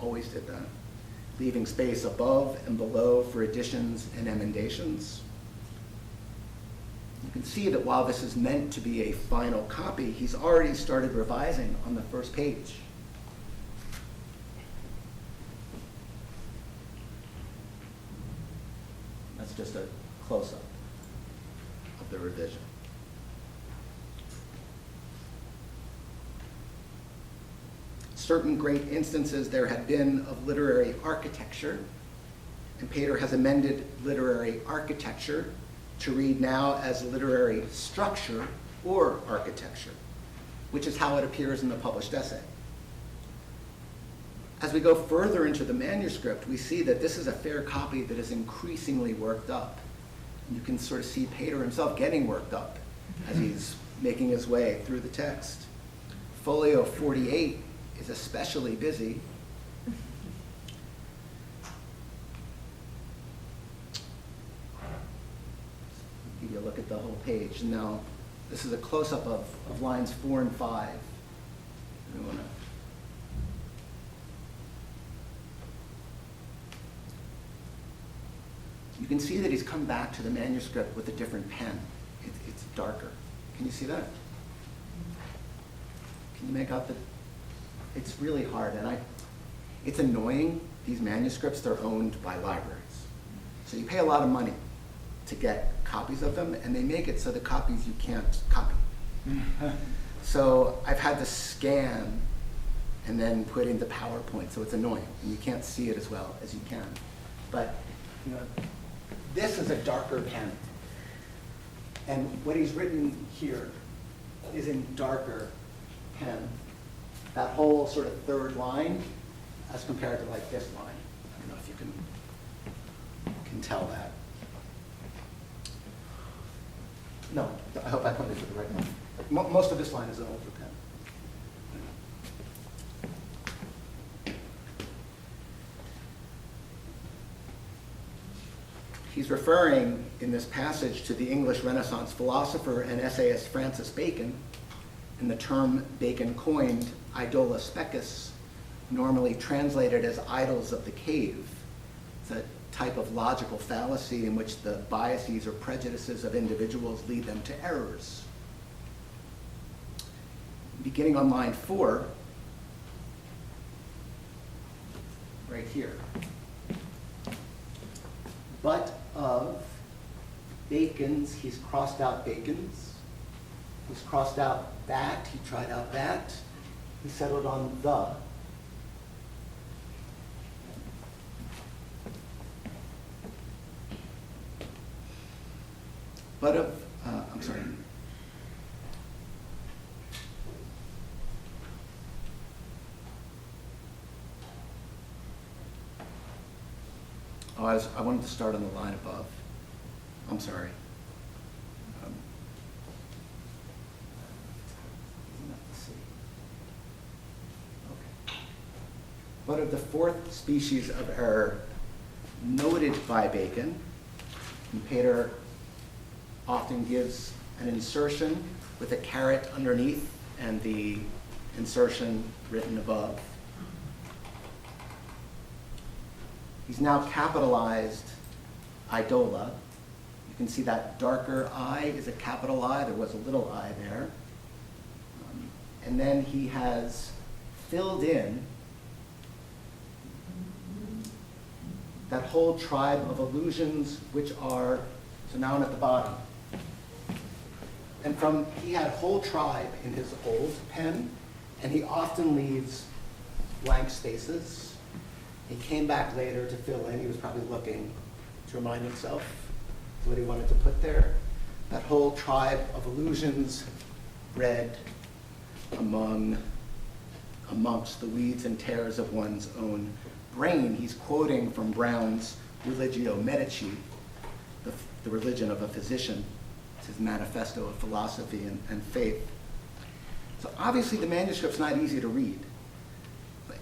Always did that, leaving space above and below for additions and emendations. You can see that while this is meant to be a final copy, he's already started revising on the first page. That's just a close-up of the revision. Certain great instances there had been of literary architecture, and Pater has amended literary architecture to read now as literary structure or architecture, which is how it appears in the published essay. As we go further into the manuscript, we see that this is a fair copy that is increasingly worked up. And you can sort of see Pater himself getting worked up as he's making his way through the text. Folio 48 is especially busy. Give you a look at the whole page. Now, this is a close-up of lines 4 and 5. You can see that he's come back to the manuscript with a different pen. It's darker. Can you see that? Can you make out that? It's really hard, and it's annoying. These manuscripts, they're owned by libraries. So you pay a lot of money to get copies of them, and they make it so the copies you can't copy. So I've had to scan and then put into PowerPoint, so it's annoying, and you can't see it as well as you can. But you know, this is a darker pen. And what he's written here is in darker pen. That whole sort of third line as compared to like this line. I don't know if you can tell that. No, I hope I pointed to the right one. Most of this line is an older pen. He's referring in this passage to the English Renaissance philosopher and essayist Francis Bacon, and the term Bacon coined, idola specus, normally translated as idols of the cave. It's a type of logical fallacy in which the biases or prejudices of individuals lead them to errors. Beginning on line 4, right here. But of Bacon's, he's crossed out Bacon's. He's crossed out that, he tried out that. He settled on the. But of, I'm sorry. Oh, I wanted to start on the line above. I'm sorry. Let's see. Okay. But of the fourth species of error noted by Bacon, and Pater often gives an insertion with a caret underneath and the insertion written above. He's now capitalized idola. You can see that darker I is a capital I. There was a little I there. And then he has filled in that whole tribe of allusions which are, so now I'm at the bottom. And he had whole tribe in his old pen, and he often leaves blank spaces. He came back later to fill in. He was probably looking to remind himself what he wanted to put there. That whole tribe of allusions read amongst the weeds and tares of one's own brain. He's quoting from Brown's Religio Medici, the religion of a physician. It's his manifesto of philosophy and faith. So obviously the manuscript's not easy to read.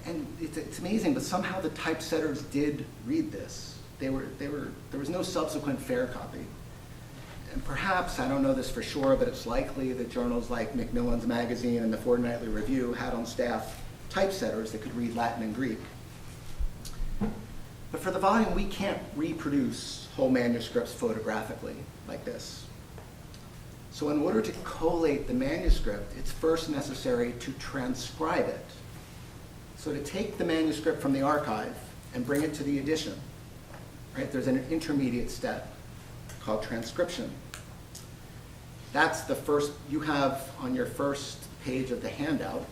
And it's amazing, but somehow the typesetters did read this. There was no subsequent fair copy. And perhaps, I don't know this for sure, but it's likely that journals like Macmillan's Magazine and the Fortnightly Review had on staff typesetters that could read Latin and Greek. But for the volume, we can't reproduce whole manuscripts photographically like this. So in order to collate the manuscript, it's first necessary to transcribe it. So to take the manuscript from the archive and bring it to the edition, right, there's an intermediate step called transcription. That's the first, you have on your first page of the handout,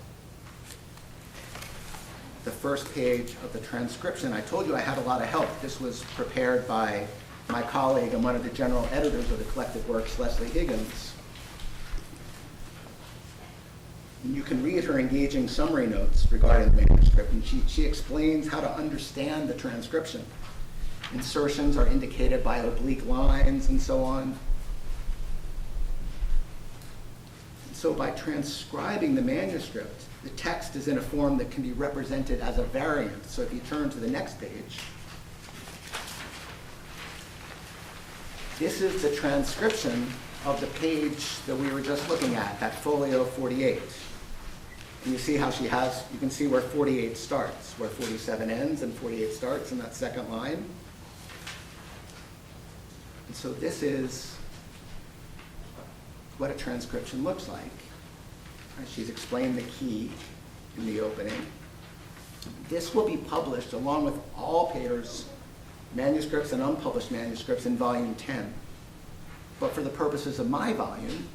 the first page of the transcription. I told you I had a lot of help. This was prepared by my colleague and one of the general editors of the collected works, Leslie Higgins. And you can read her engaging summary notes regarding the manuscript, and she explains how to understand the transcription. Insertions are indicated by oblique lines and so on. And so by transcribing the manuscript, the text is in a form that can be represented as a variant. So if you turn to the next page, this is the transcription of the page that we were just looking at, that folio 48. And you see how she has, you can see where 48 starts, where 47 ends and 48 starts in that second line. And so this is what a transcription looks like. Right, she's explained the key in the opening. This will be published along with all Pater's manuscripts and unpublished manuscripts in volume 10. But for the purposes of my volume,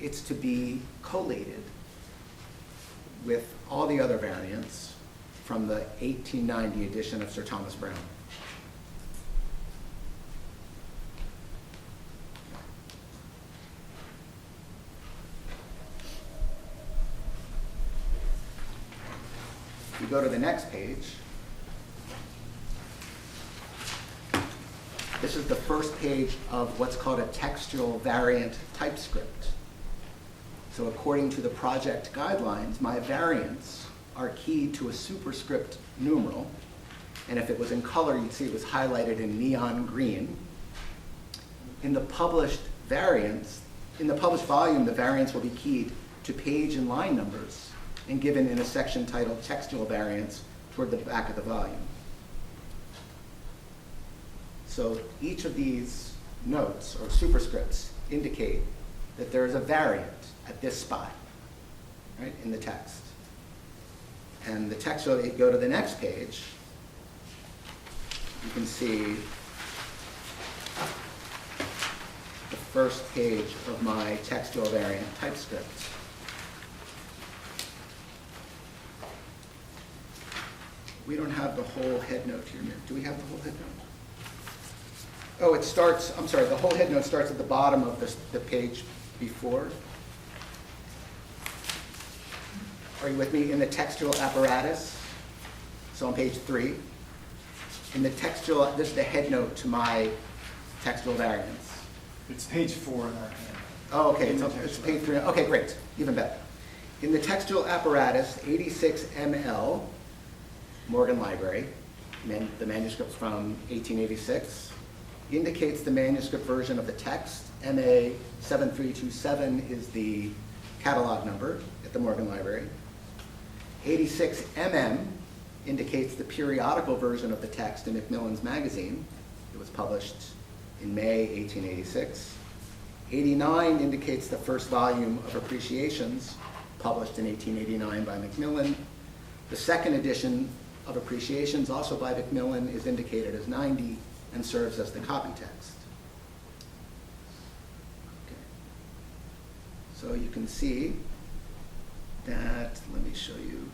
it's to be collated with all the other variants from the 1890 edition of Sir Thomas Browne. If you go to the next page, this is the first page of what's called a textual variant typescript. So according to the project guidelines, my variants are keyed to a superscript numeral, and if it was in color, you'd see it was highlighted in neon green. In the published variants, in the published volume, the variants will be keyed to page and line numbers and given in a section titled Textual Variants toward the back of the volume. So each of these notes or superscripts indicate that there is a variant at this spot, right, in the text. And the text, so you go to the next page, you can see the first page of my textual variant typescript. We don't have the whole head note here. Do we have the whole head note? Oh, it starts, I'm sorry, the whole head note starts at the bottom of the page before. Are you with me? In the textual apparatus, so on page 3. In the textual, this is the head note to my textual variants. It's page 4 in our hand. Oh, okay, it's page 3. Okay, great, even better. In the textual apparatus, 86 ML, Morgan Library, the manuscript's from 1886, indicates the manuscript version of the text. MA 7327 is the catalog number at the Morgan Library. 86 MM indicates the periodical version of the text in Macmillan's magazine. It was published in May 1886. 89 indicates the first volume of Appreciations, published in 1889 by Macmillan. The second edition of Appreciations, also by Macmillan, is indicated as 90 and serves as the copy text. Okay. So you can see that, let me show you.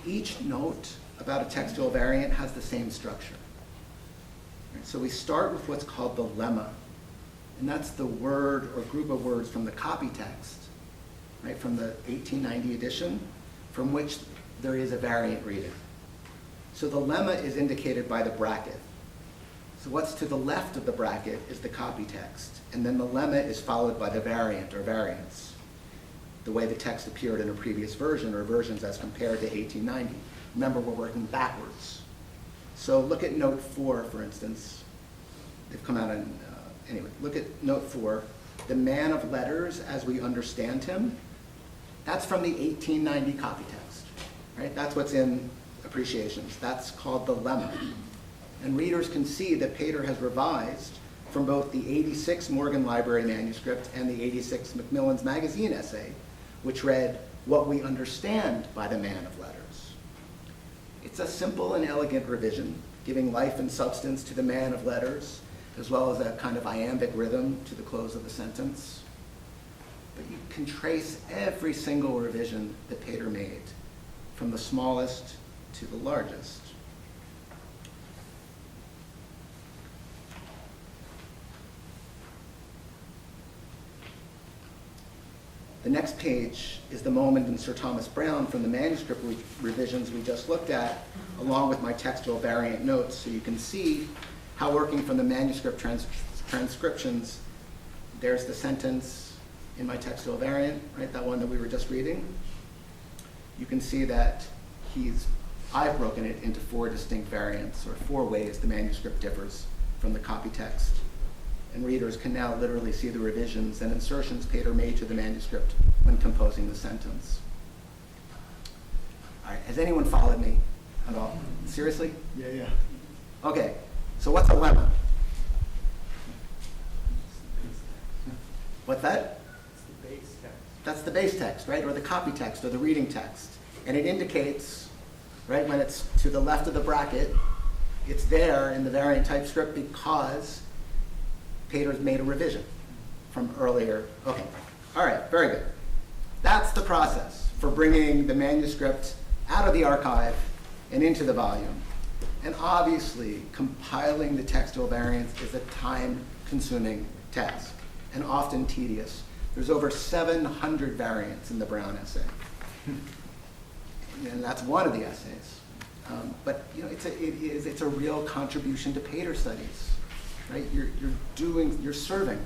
Each note about a textual variant has the same structure. Right, so we start with what's called the lemma, and that's the word or group of words from the copy text, right, from the 1890 edition, from which there is a variant reading. So the lemma is indicated by the bracket. So what's to the left of the bracket is the copy text, and then the lemma is followed by the variant or variants, the way the text appeared in a previous version or versions as compared to 1890. Remember, we're working backwards. So look at note 4, for instance. They've come out in, anyway, look at note 4. The man of letters as we understand him, that's from the 1890 copy text, right? That's what's in Appreciations. That's called the lemma. And readers can see that Pater has revised from both the 86 Morgan Library manuscript and the 86 Macmillan's magazine essay, which read, "What we understand by the man of letters." It's a simple and elegant revision, giving life and substance to the man of letters, as well as a kind of iambic rhythm to the close of the sentence. But you can trace every single revision that Pater made, from the smallest to the largest. The next page is the moment in Sir Thomas Browne from the manuscript revisions we just looked at, along with my textual variant notes, so you can see how, working from the manuscript transcriptions, there's the sentence in my textual variant, right, that one that we were just reading. You can see that I've broken it into 4 distinct variants, or 4 ways the manuscript differs from the copy text. And readers can now literally see the revisions and insertions Pater made to the manuscript when composing the sentence. All right, has anyone followed me at all? Seriously? Yeah. Okay, so what's a lemma? What's that? It's the base text. That's the base text, right, or the copy text, or the reading text. And it indicates, right, when it's to the left of the bracket, it's there in the variant typescript because Pater's made a revision. from earlier. Okay, all right, very good. That's the process for bringing the manuscript out of the archive and into the volume. And obviously, compiling the textual variants is a time-consuming task, and often tedious. There's over 700 variants in the Brown essay. And that's one of the essays. But you know, it's a real contribution to Pater studies, right? You're serving,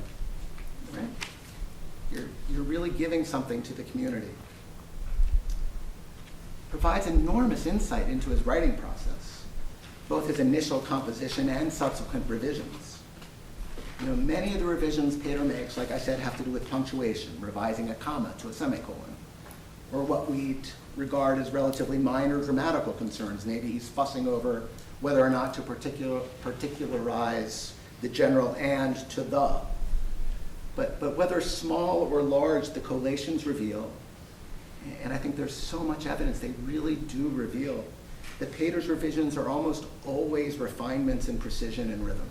right? You're really giving something to the community. Provides enormous insight into his writing process, both his initial composition and subsequent revisions. You know, many of the revisions Pater makes, like I said, have to do with punctuation, revising a comma to a semicolon, or what we'd regard as relatively minor grammatical concerns. Maybe he's fussing over whether or not to particularize the general and to the. But whether small or large, the collations reveal, and I think there's so much evidence they really do reveal, that Pater's revisions are almost always refinements in precision and rhythm,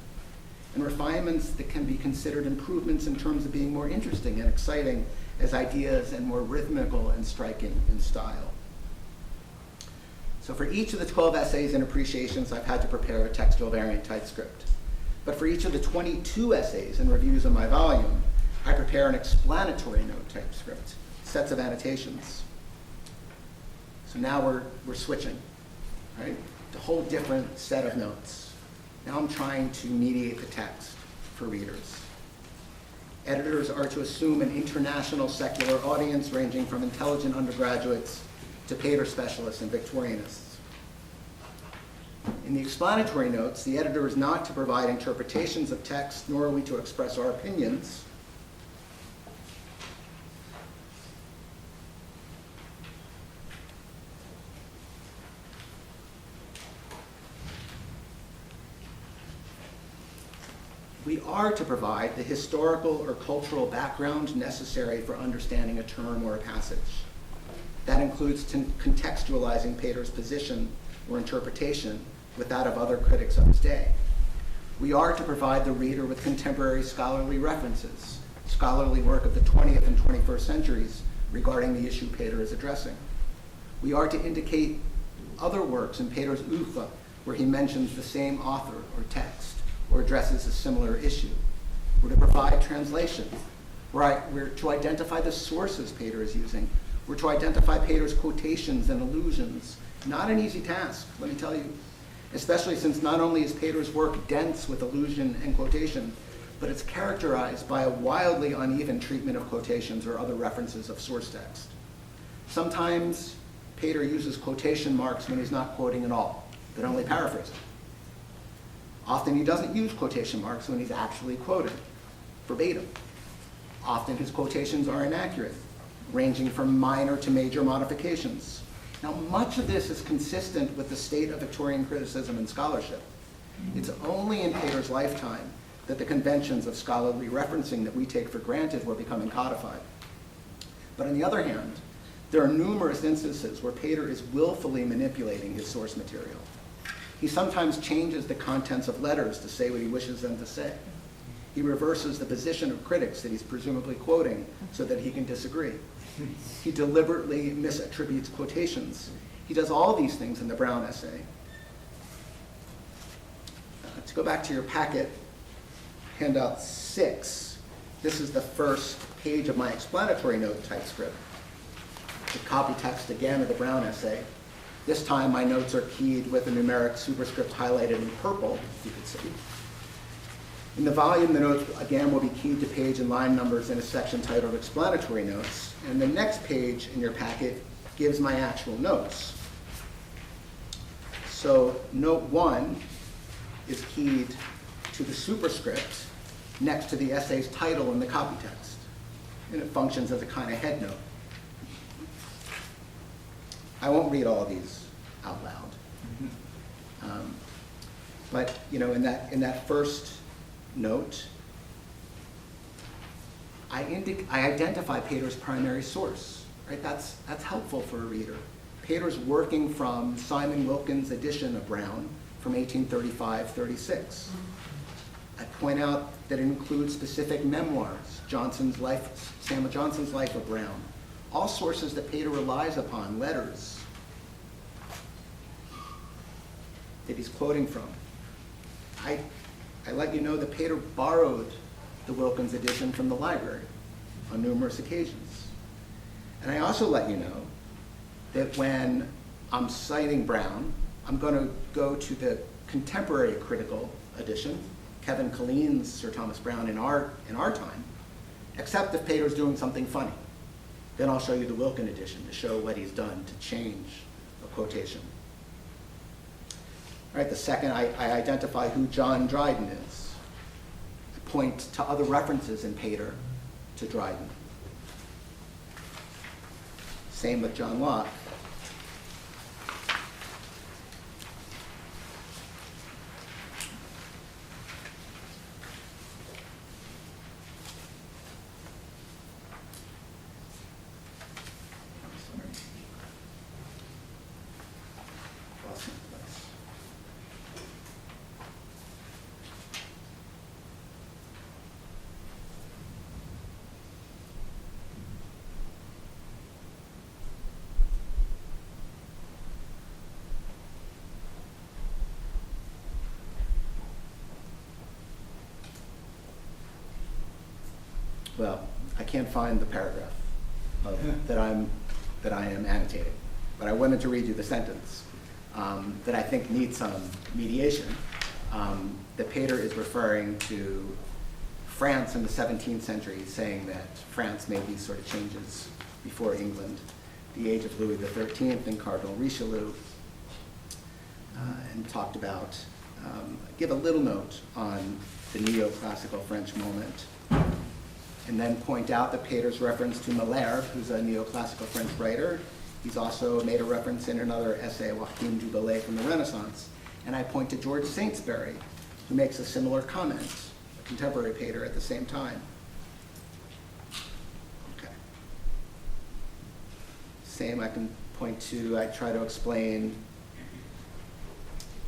and refinements that can be considered improvements in terms of being more interesting and exciting as ideas and more rhythmical and striking in style. So for each of the 12 essays and appreciations, I've had to prepare a textual variant typescript. But for each of the 22 essays and reviews of my volume, I prepare an explanatory note typescript, sets of annotations. So now we're switching, right? A whole different set of notes. Now I'm trying to mediate the text for readers. Editors are to assume an international secular audience ranging from intelligent undergraduates to Pater specialists and Victorianists. In the explanatory notes, the editor is not to provide interpretations of text, nor are we to express our opinions. We are to provide the historical or cultural background necessary for understanding a term or a passage. That includes contextualizing Pater's position or interpretation with that of other critics of his day. We are to provide the reader with contemporary scholarly references, scholarly work of the 20th and 21st centuries regarding the issue Pater is addressing. We are to indicate other works in Pater's oeuvre where he mentions the same author or text, or addresses a similar issue. We're to provide translations. We're to identify the sources Pater is using. We're to identify Pater's quotations and allusions. Not an easy task, let me tell you, especially since not only is Pater's work dense with allusion and quotation, but it's characterized by a wildly uneven treatment of quotations or other references of source text. Sometimes Pater uses quotation marks when he's not quoting at all, but only paraphrasing. Often he doesn't use quotation marks when he's actually quoting, verbatim. Often his quotations are inaccurate, ranging from minor to major modifications. Now, much of this is consistent with the state of Victorian criticism and scholarship. It's only in Pater's lifetime that the conventions of scholarly referencing that we take for granted were becoming codified. But on the other hand, there are numerous instances where Pater is willfully manipulating his source material. He sometimes changes the contents of letters to say what he wishes them to say. He reverses the position of critics that he's presumably quoting so that he can disagree. He deliberately misattributes quotations. He does all these things in the Brown essay. To go back to your packet, handout 6, this is the first page of my explanatory note typescript. The copy text again of the Brown essay. This time my notes are keyed with a numeric superscript highlighted in purple, if you could see. In the volume, the notes again will be keyed to page and line numbers in a section titled Explanatory Notes. And the next page in your packet gives my actual notes. So note 1 is keyed to the superscript next to the essay's title in the copy text. And it functions as a kind of head note. I won't read all of these out loud. But you know, in that first note, I identify Pater's primary source. Right? That's helpful for a reader. Pater's working from Simon Wilkins' edition of Brown from 1835-36. I point out that it includes specific memoirs, Samuel Johnson's life of Brown, all sources that Pater relies upon, letters that he's quoting from. I let you know that Pater borrowed the Wilkins edition from the library on numerous occasions. And I also let you know that when I'm citing Brown, I'm going to go to the contemporary critical edition, Kevin Colleen's Sir Thomas Browne in our time, except if Pater's doing something funny. Then I'll show you the Wilkin edition to show what he's done to change a quotation. All right, the second, I identify who John Dryden is. I point to other references in Pater to Dryden. Same with John Locke. Well, I can't find the paragraph that I am annotating, but I wanted to read you the sentence that I think needs some mediation. That Pater is referring to France in the 17th century, saying that France made these sort of changes before England, the age of Louis XIII and Cardinal Richelieu, and talked about, give a little note on the neoclassical French moment, and then point out that Pater's reference to Malherbe, who's a neoclassical French writer. He's also made a reference in another essay, Joachim du Bellay from the Renaissance. And I point to George Saintsbury, who makes a similar comment, a contemporary Pater at the same time. Okay. Same I can point to, I try to explain,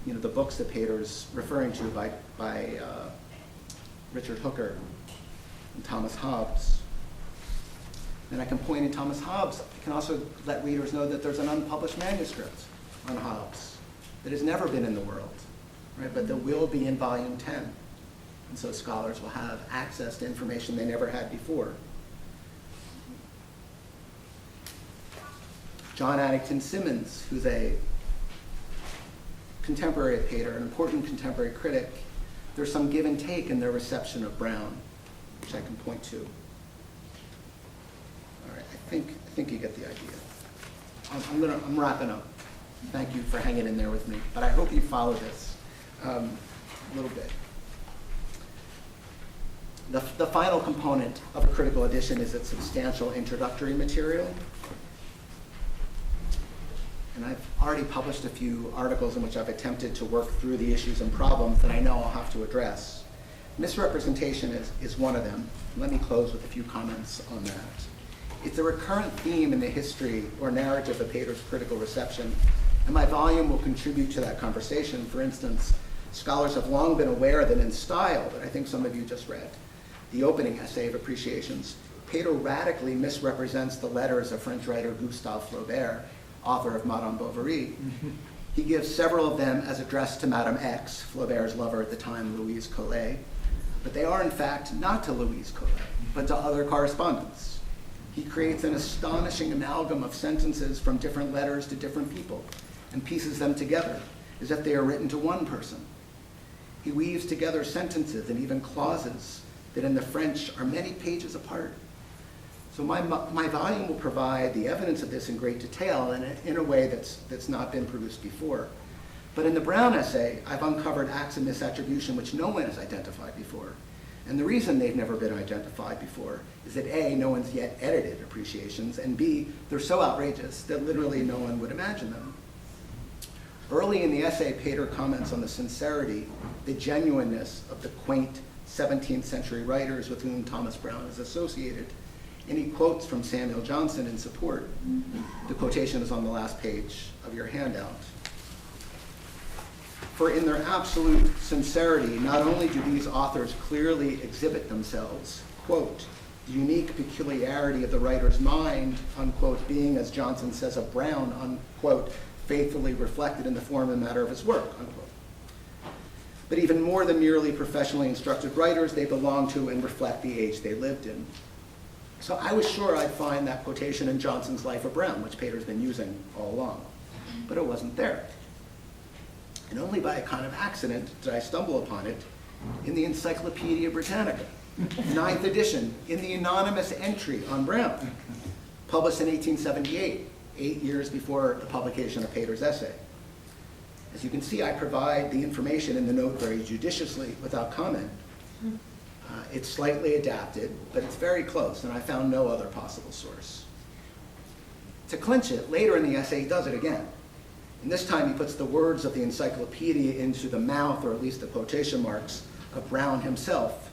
the books that Pater's referring to by Richard Hooker and Thomas Hobbes. And I can point in Thomas Hobbes. I can also let readers know that there's an unpublished manuscript on Hobbes that has never been in the world, right? But that will be in volume 10. And so scholars will have access to information they never had before. John Addington Symonds, who's a contemporary of Pater, an important contemporary critic, there's some give and take in their reception of Brown, which I can point to. All right, I think you get the idea. I'm wrapping up. Thank you for hanging in there with me, but I hope you follow this a little bit. The final component of a critical edition is its substantial introductory material. And I've already published a few articles in which I've attempted to work through the issues and problems that I know I'll have to address. Misrepresentation is one of them. Let me close with a few comments on that. It's a recurrent theme in the history or narrative of Pater's critical reception, and my volume will contribute to that conversation. For instance, scholars have long been aware that in style, that I think some of you just read, the opening essay of Appreciations, Pater radically misrepresents the letters of French writer Gustave Flaubert, author of Madame Bovary. He gives several of them as addressed to Madame X, Flaubert's lover at the time, Louise Collet, but they are in fact not to Louise Collet, but to other correspondents. He creates an astonishing amalgam of sentences from different letters to different people and pieces them together as if they are written to one person. He weaves together sentences and even clauses that in the French are many pages apart. So my volume will provide the evidence of this in great detail and in a way that's not been produced before. But in the Brown essay, I've uncovered acts of misattribution which no one has identified before. And the reason they've never been identified before is that A, no one's yet edited Appreciations, and B, they're so outrageous that literally no one would imagine them. Early in the essay, Pater comments on the sincerity, the genuineness of the quaint 17th century writers with whom Thomas Brown is associated. And he quotes from Samuel Johnson in support. The quotation is on the last page of your handout. For in their absolute sincerity, not only do these authors clearly exhibit themselves, quote, the unique peculiarity of the writer's mind, unquote, being, as Johnson says of Brown, unquote, faithfully reflected in the form and matter of his work, unquote. But even more than merely professionally instructed writers, they belong to and reflect the age they lived in. So I was sure I'd find that quotation in Johnson's Life of Brown, which Pater's been using all along, but it wasn't there. And only by a kind of accident did I stumble upon it in the Encyclopedia Britannica, 9th edition, in the anonymous entry on Brown, published in 1878, 8 years before the publication of Pater's essay. As you can see, I provide the information in the note very judiciously, without comment. It's slightly adapted, but it's very close, and I found no other possible source. To clinch it, later in the essay, he does it again. And this time he puts the words of the encyclopedia into the mouth, or at least the quotation marks, of Brown himself.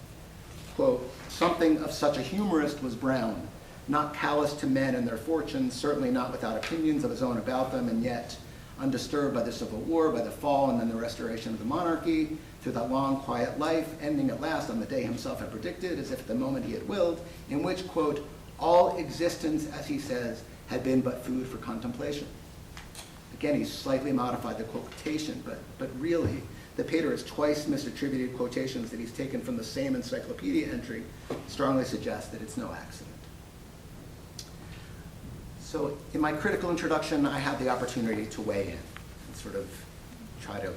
Quote, something of such a humorist was Brown, not callous to men and their fortunes, certainly not without opinions of his own about them, and yet undisturbed by the Civil War, by the fall and then the restoration of the monarchy, through that long, quiet life, ending at last on the day himself had predicted, as if at the moment he had willed, in which, quote, all existence, as he says, had been but food for contemplation. Again, he's slightly modified the quotation, but really, the Pater has twice misattributed quotations that he's taken from the same encyclopedia entry strongly suggest that it's no accident. So in my critical introduction, I had the opportunity to weigh in and sort of try to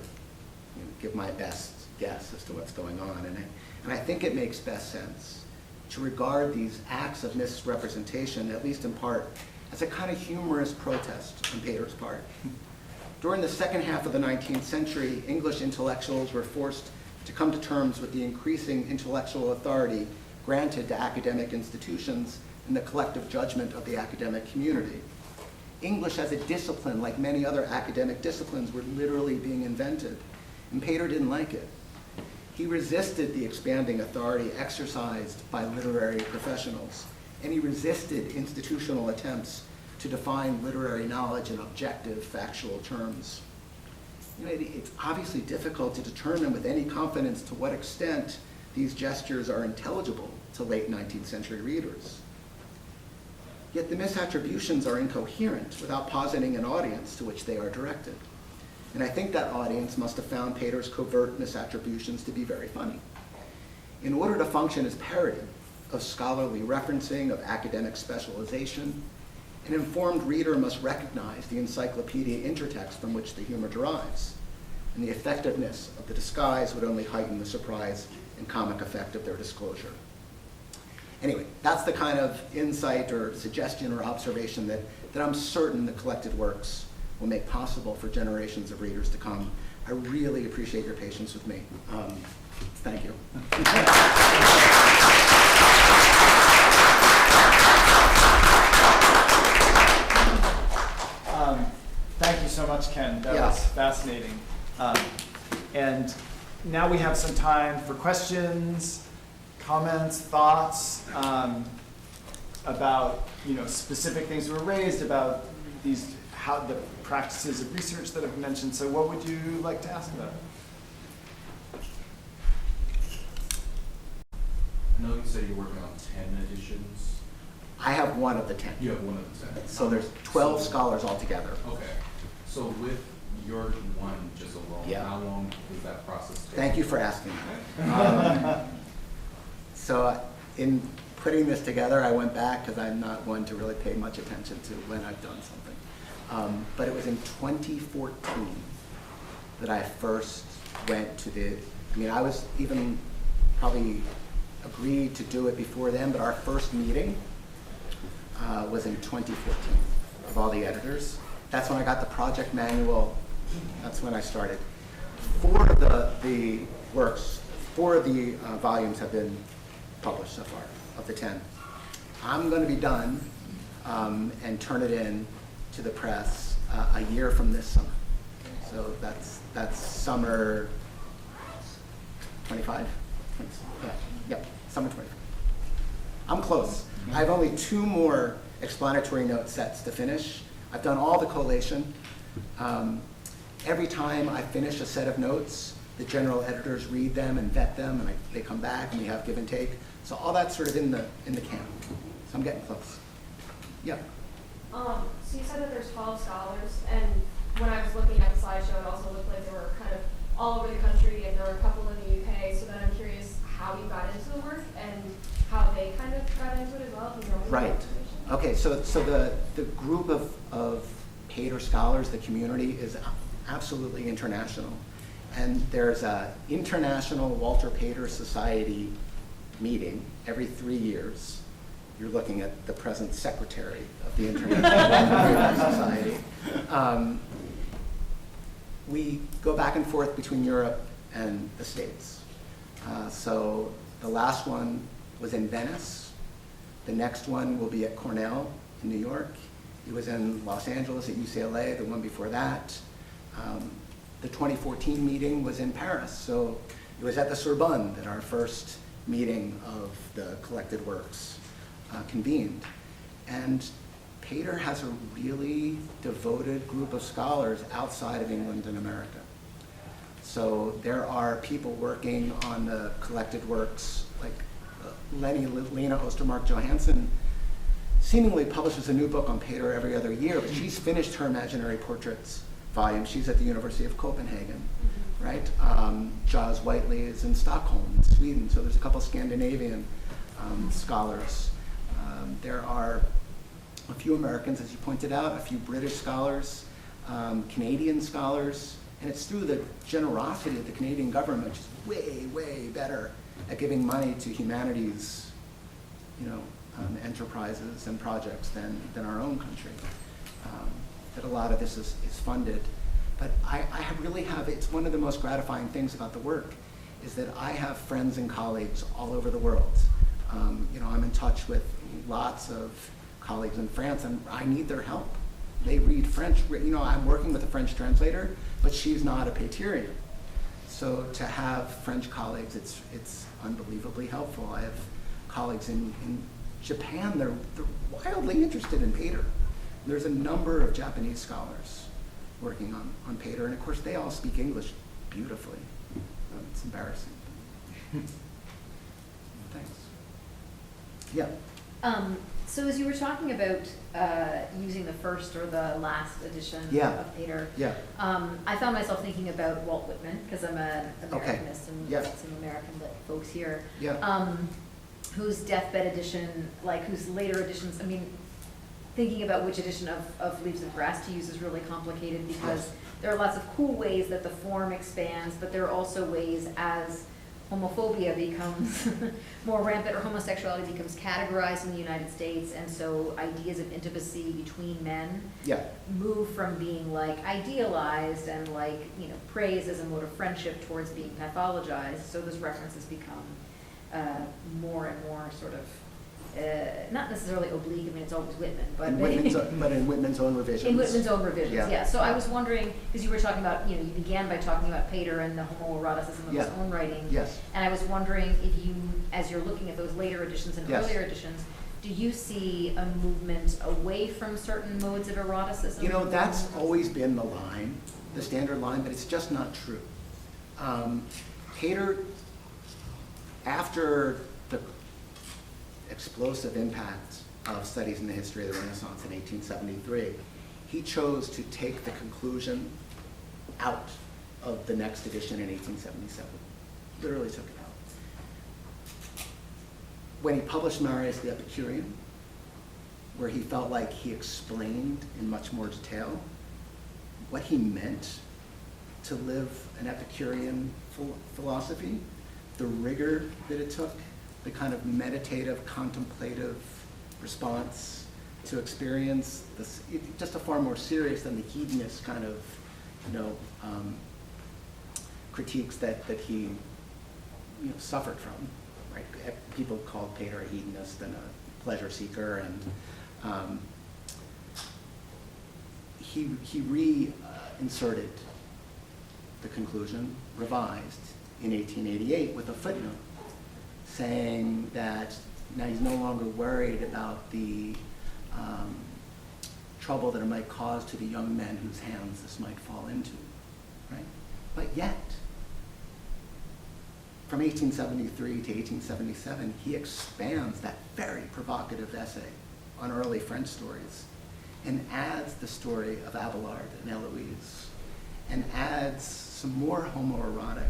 give my best guess as to what's going on. And I think it makes best sense to regard these acts of misrepresentation, at least in part, as a kind of humorous protest on Pater's part. During the second half of the 19th century, English intellectuals were forced to come to terms with the increasing intellectual authority granted to academic institutions and the collective judgment of the academic community. English as a discipline, like many other academic disciplines, were literally being invented, and Pater didn't like it. He resisted the expanding authority exercised by literary professionals, and he resisted institutional attempts to define literary knowledge in objective, factual terms. It's obviously difficult to determine with any confidence to what extent these gestures are intelligible to late 19th century readers. Yet the misattributions are incoherent without positing an audience to which they are directed. And I think that audience must have found Pater's covert misattributions to be very funny. In order to function as parody of scholarly referencing, of academic specialization, an informed reader must recognize the encyclopedia intertext from which the humor derives, and the effectiveness of the disguise would only heighten the surprise and comic effect of their disclosure. Anyway, that's the kind of insight or suggestion or observation that I'm certain the collected works will make possible for generations of readers to come. I really appreciate your patience with me. Thank you. Thank you so much, Ken. That was fascinating. And now we have some time for questions, comments, thoughts about specific things that were raised, about how the practices of research that I've mentioned. So what would you like to ask about? I know you said you're working on 10 editions. I have one of the 10. You have one of the 10. So there's 12 scholars altogether. Okay. So with your one just alone, how long does that process take? Thank you for asking that. So in putting this together, I went back because I'm not one to really pay much attention to when I've done something. But it was in 2014 that I first went to I was even probably agreed to do it before then, but our first meeting was in 2014 of all the editors. That's when I got the project manual. That's when I started. 4 of the works, 4 of the volumes have been published so far, of the 10. I'm going to be done and turn it in to the press a year from this summer. So that's summer 25? Yep, summer 25. I'm close. I have only 2 more explanatory note sets to finish. I've done all the collation. Every time I finish a set of notes, the general editors read them and vet them, and they come back and we have give and take. So all that's sort of in the camp. So I'm getting close. Yeah. So you said that there's 12 scholars, and when I was looking at the slideshow, it also looked like they were kind of all over the country, and there were a couple in the UK. So then I'm curious how you got into the work and how they kind of got into it as well. Do you know any Right. information? Okay, so the group of Pater scholars, the community, is absolutely international. And there's an International Walter Pater Society meeting every 3 years. You're looking at the present secretary of the International Walter Pater Society. We go back and forth between Europe and the States. So the last one was in Venice. The next one will be at Cornell in New York. It was in Los Angeles at UCLA, the one before that. The 2014 meeting was in Paris, so it was at the Sorbonne that our first meeting of the collected works convened. And Pater has a really devoted group of scholars outside of England and America. So there are people working on the collected works, like Lena Ostermark Johansson seemingly publishes a new book on Pater every other year, but she's finished her Imaginary Portraits volume. She's at the University of Copenhagen, right? Giles Whiteley is in Stockholm, in Sweden, so there's a couple Scandinavian scholars. There are a few Americans, as you pointed out, a few British scholars, Canadian scholars, and it's through the generosity of the Canadian government, which is way, way better at giving money to humanities, enterprises and projects than our own country. That a lot of this is funded. But I really have, it's one of the most gratifying things about the work is that I have friends and colleagues all over the world. I'm in touch with lots of colleagues in France, and I need their help. They read French. I'm working with a French translator, but she's not a Paterian. So to have French colleagues, it's unbelievably helpful. I have colleagues in Japan. They're wildly interested in Pater. There's a number of Japanese scholars working on Pater, and of course they all speak English beautifully. It's embarrassing. Thanks. Yeah. So as you were talking about using the first or the last edition Yeah. of Pater, Yeah. I found myself thinking about Walt Whitman, because I'm an Americanist and Yeah. got some American lit folks here, Yeah. whose deathbed edition, whose later editions, thinking about which edition of Leaves of Grass to use is really complicated because there are lots of cool ways that the form expands, but there are also ways as homophobia becomes more rampant or homosexuality becomes categorized in the United States, and so ideas of intimacy between men Yeah. move from being idealized and praised as a mode of friendship towards being pathologized. So those references become more and more sort of not necessarily oblique. It's always Whitman, but in Whitman's own revisions. in Whitman's own revisions, Yeah. yeah. So I was wondering, because you were talking about, you began by talking about Pater and the homoeroticism of his Yeah. own writing. Yes. And I was wondering if you, as you're looking at those later editions and Yes. earlier editions, do you see a movement away from certain modes of eroticism? That's always been the line, the standard line, but it's just not true. Pater, after the explosive impact of studies in the history of the Renaissance in 1873, he chose to take the conclusion out of the next edition in 1877. Literally took it out. When he published Marius the Epicurean, where he felt like he explained in much more detail what he meant to live an Epicurean philosophy, the rigor that it took, the kind of meditative, contemplative response to experience, this, just a far more serious than the hedonist kind of, critiques that he suffered from. Right? People called Pater a hedonist and a pleasure seeker, and he reinserted the conclusion, revised in 1888 with a footnote saying that now he's no longer worried about the trouble that it might cause to the young men whose hands this might fall into. right? But yet, from 1873 to 1877, he expands that very provocative essay on early French stories and adds the story of Abelard and Eloise and adds some more homoerotic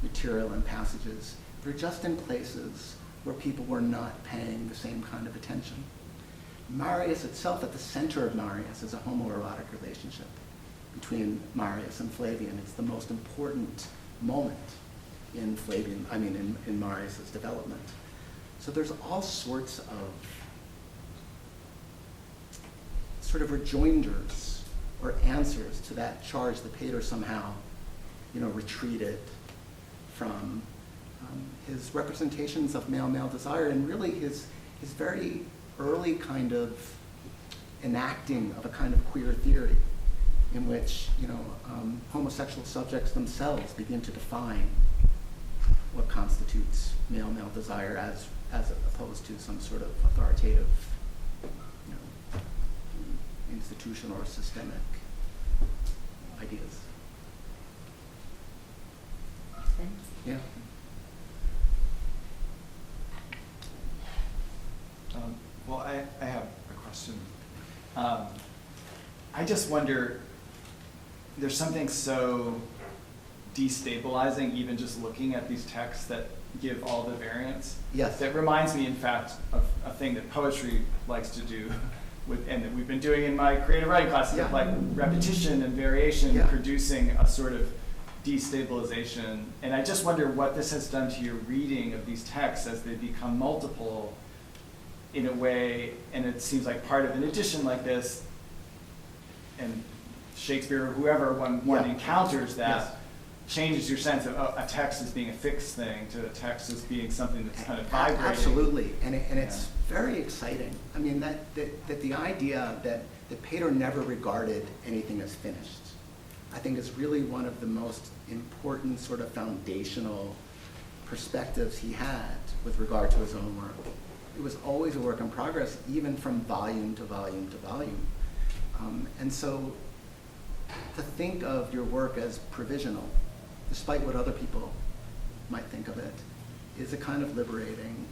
material and passages that are just in places where people were not paying the same kind of attention. Marius itself, at the center of Marius, is a homoerotic relationship between Marius and Flavian. It's the most important moment in in Marius's development. So there's all sorts of sort of rejoinders or answers to that charge that Pater somehow, retreated from his representations of male-male desire, and really his very early kind of enacting of a kind of queer theory in which, homosexual subjects themselves begin to define what constitutes male-male desire as opposed to some sort of authoritative, institutional or systemic ideas. Yeah. Well, I have a question. I just wonder, there's something so destabilizing, even just looking at these texts that give all the variants. Yes. That reminds me, in fact, of a thing that poetry likes to do, and that we've been doing in my creative writing classes, Yeah. of like repetition and variation, Yeah. producing a sort of destabilization. And I just wonder what this has done to your reading of these texts as they become multiple in a way, and it seems like part of an edition like this, and Shakespeare or whoever, when one Yeah. encounters that, Yes. changes your sense of a text as being a fixed thing to a text as being something that's kind of vibrating. Absolutely, and it's Yeah. very exciting. I mean, that the idea that Pater never regarded anything as finished, I think is really one of the most important sort of foundational perspectives he had with regard to his own work. It was always a work in progress, even from volume to volume to volume. And so to think of your work as provisional, despite what other people might think of it, is a kind of liberating,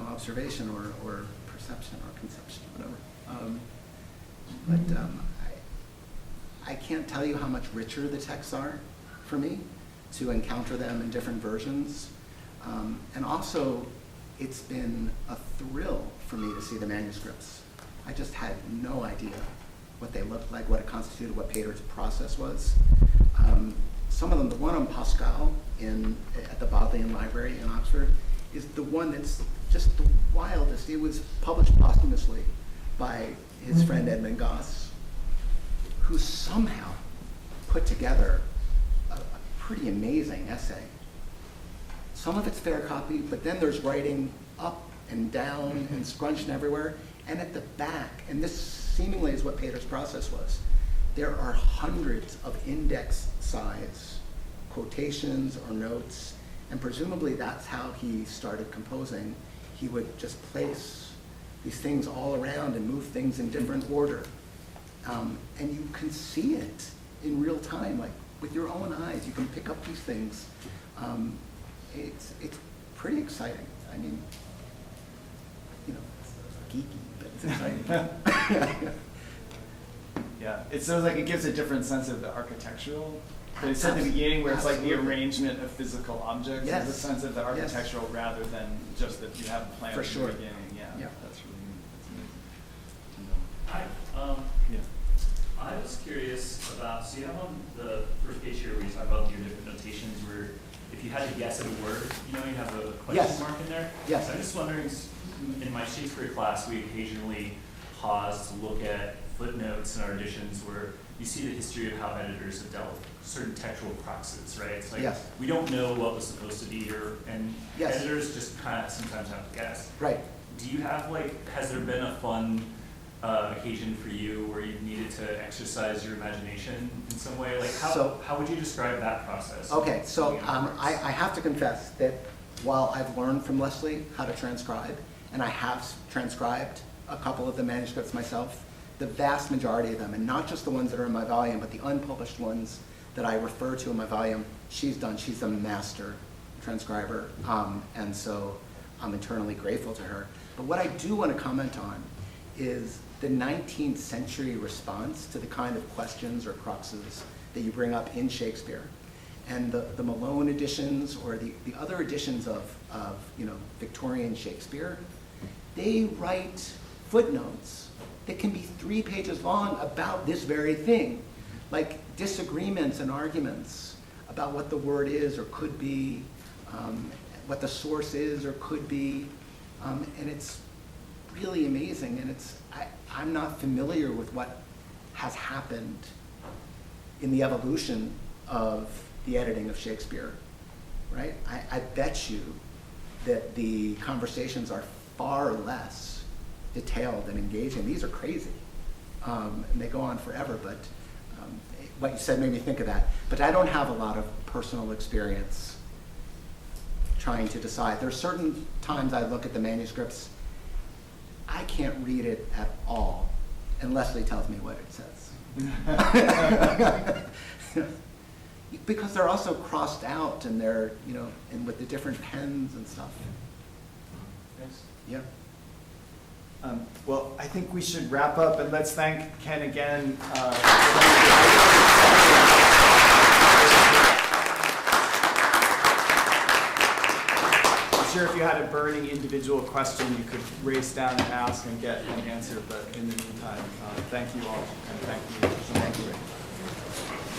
observation or perception or conception, whatever. But I can't tell you how much richer the texts are for me to encounter them in different versions. And also, it's been a thrill for me to see the manuscripts. I just had no idea what they looked like, what it constituted, what Pater's process was. Some of them, the one on Pascal at the Bodleian Library in Oxford, is the one that's just the wildest. It was published posthumously by his friend Edmund Goss, who somehow put together a pretty amazing essay. Some of it's fair copy, but then there's writing up and down and scrunched everywhere. And at the back, and this seemingly is what Pater's process was, there are hundreds of index size quotations or notes, and presumably that's how he started composing. He would just place these things all around and move things in different order. And you can see it in real time, like with your own eyes. You can pick up these things. It's pretty exciting. I mean, it's geeky, but it's exciting. Yeah, it sounds like it gives a different sense of the architectural. But it said at the beginning where it's like the Absolutely. arrangement of physical objects, Yes. there's a sense of the Yes. architectural rather than just that you have a plan For at sure. the beginning. Yeah, Yeah. that's really amazing. Hi. Yeah. I was curious about, so you have on the first page here where you talk about your different notations where if you had to guess at a word, you have a question Yes. mark in there? Yes. So I'm just wondering, in my Shakespeare class, we occasionally pause to look at footnotes in our editions where you see the history of how editors have dealt with certain textual cruxes, right? It's like, Yes. we don't know what was supposed to be here, and Yes. editors just kind of sometimes have to guess. Right. Do you have has there been a fun occasion for you where you've needed to exercise your imagination in some way? Like how would you describe that process? Okay, so Looking at works? I have to confess that while I've learned from Leslie how to transcribe, and I have transcribed a couple of the manuscripts myself, the vast majority of them, and not just the ones that are in my volume, but the unpublished ones that I refer to in my volume, she's done. She's a master transcriber, and so I'm eternally grateful to her. But what I do want to comment on is the 19th century response to the kind of questions or cruxes that you bring up in Shakespeare. And the Malone editions or the other editions of Victorian Shakespeare, they write footnotes that can be 3 pages long about this very thing, like disagreements and arguments about what the word is or could be, what the source is or could be, and it's really amazing. And I'm not familiar with what has happened in the evolution of the editing of Shakespeare, right? I bet you that the conversations are far less detailed and engaging. These are crazy, and they go on forever, but what you said made me think of that. But I don't have a lot of personal experience trying to decide. There are certain times I look at the manuscripts, I can't read it at all unless Leslie tells me what it says. Because they're also crossed out and they're, and with the different pens and stuff. Thanks. Yeah. Well, I think we should wrap up, and let's thank Ken again. I'm sure if you had a burning individual question, you could race down and ask and get an answer, but in the meantime, thank you all, and thank you. Thank you.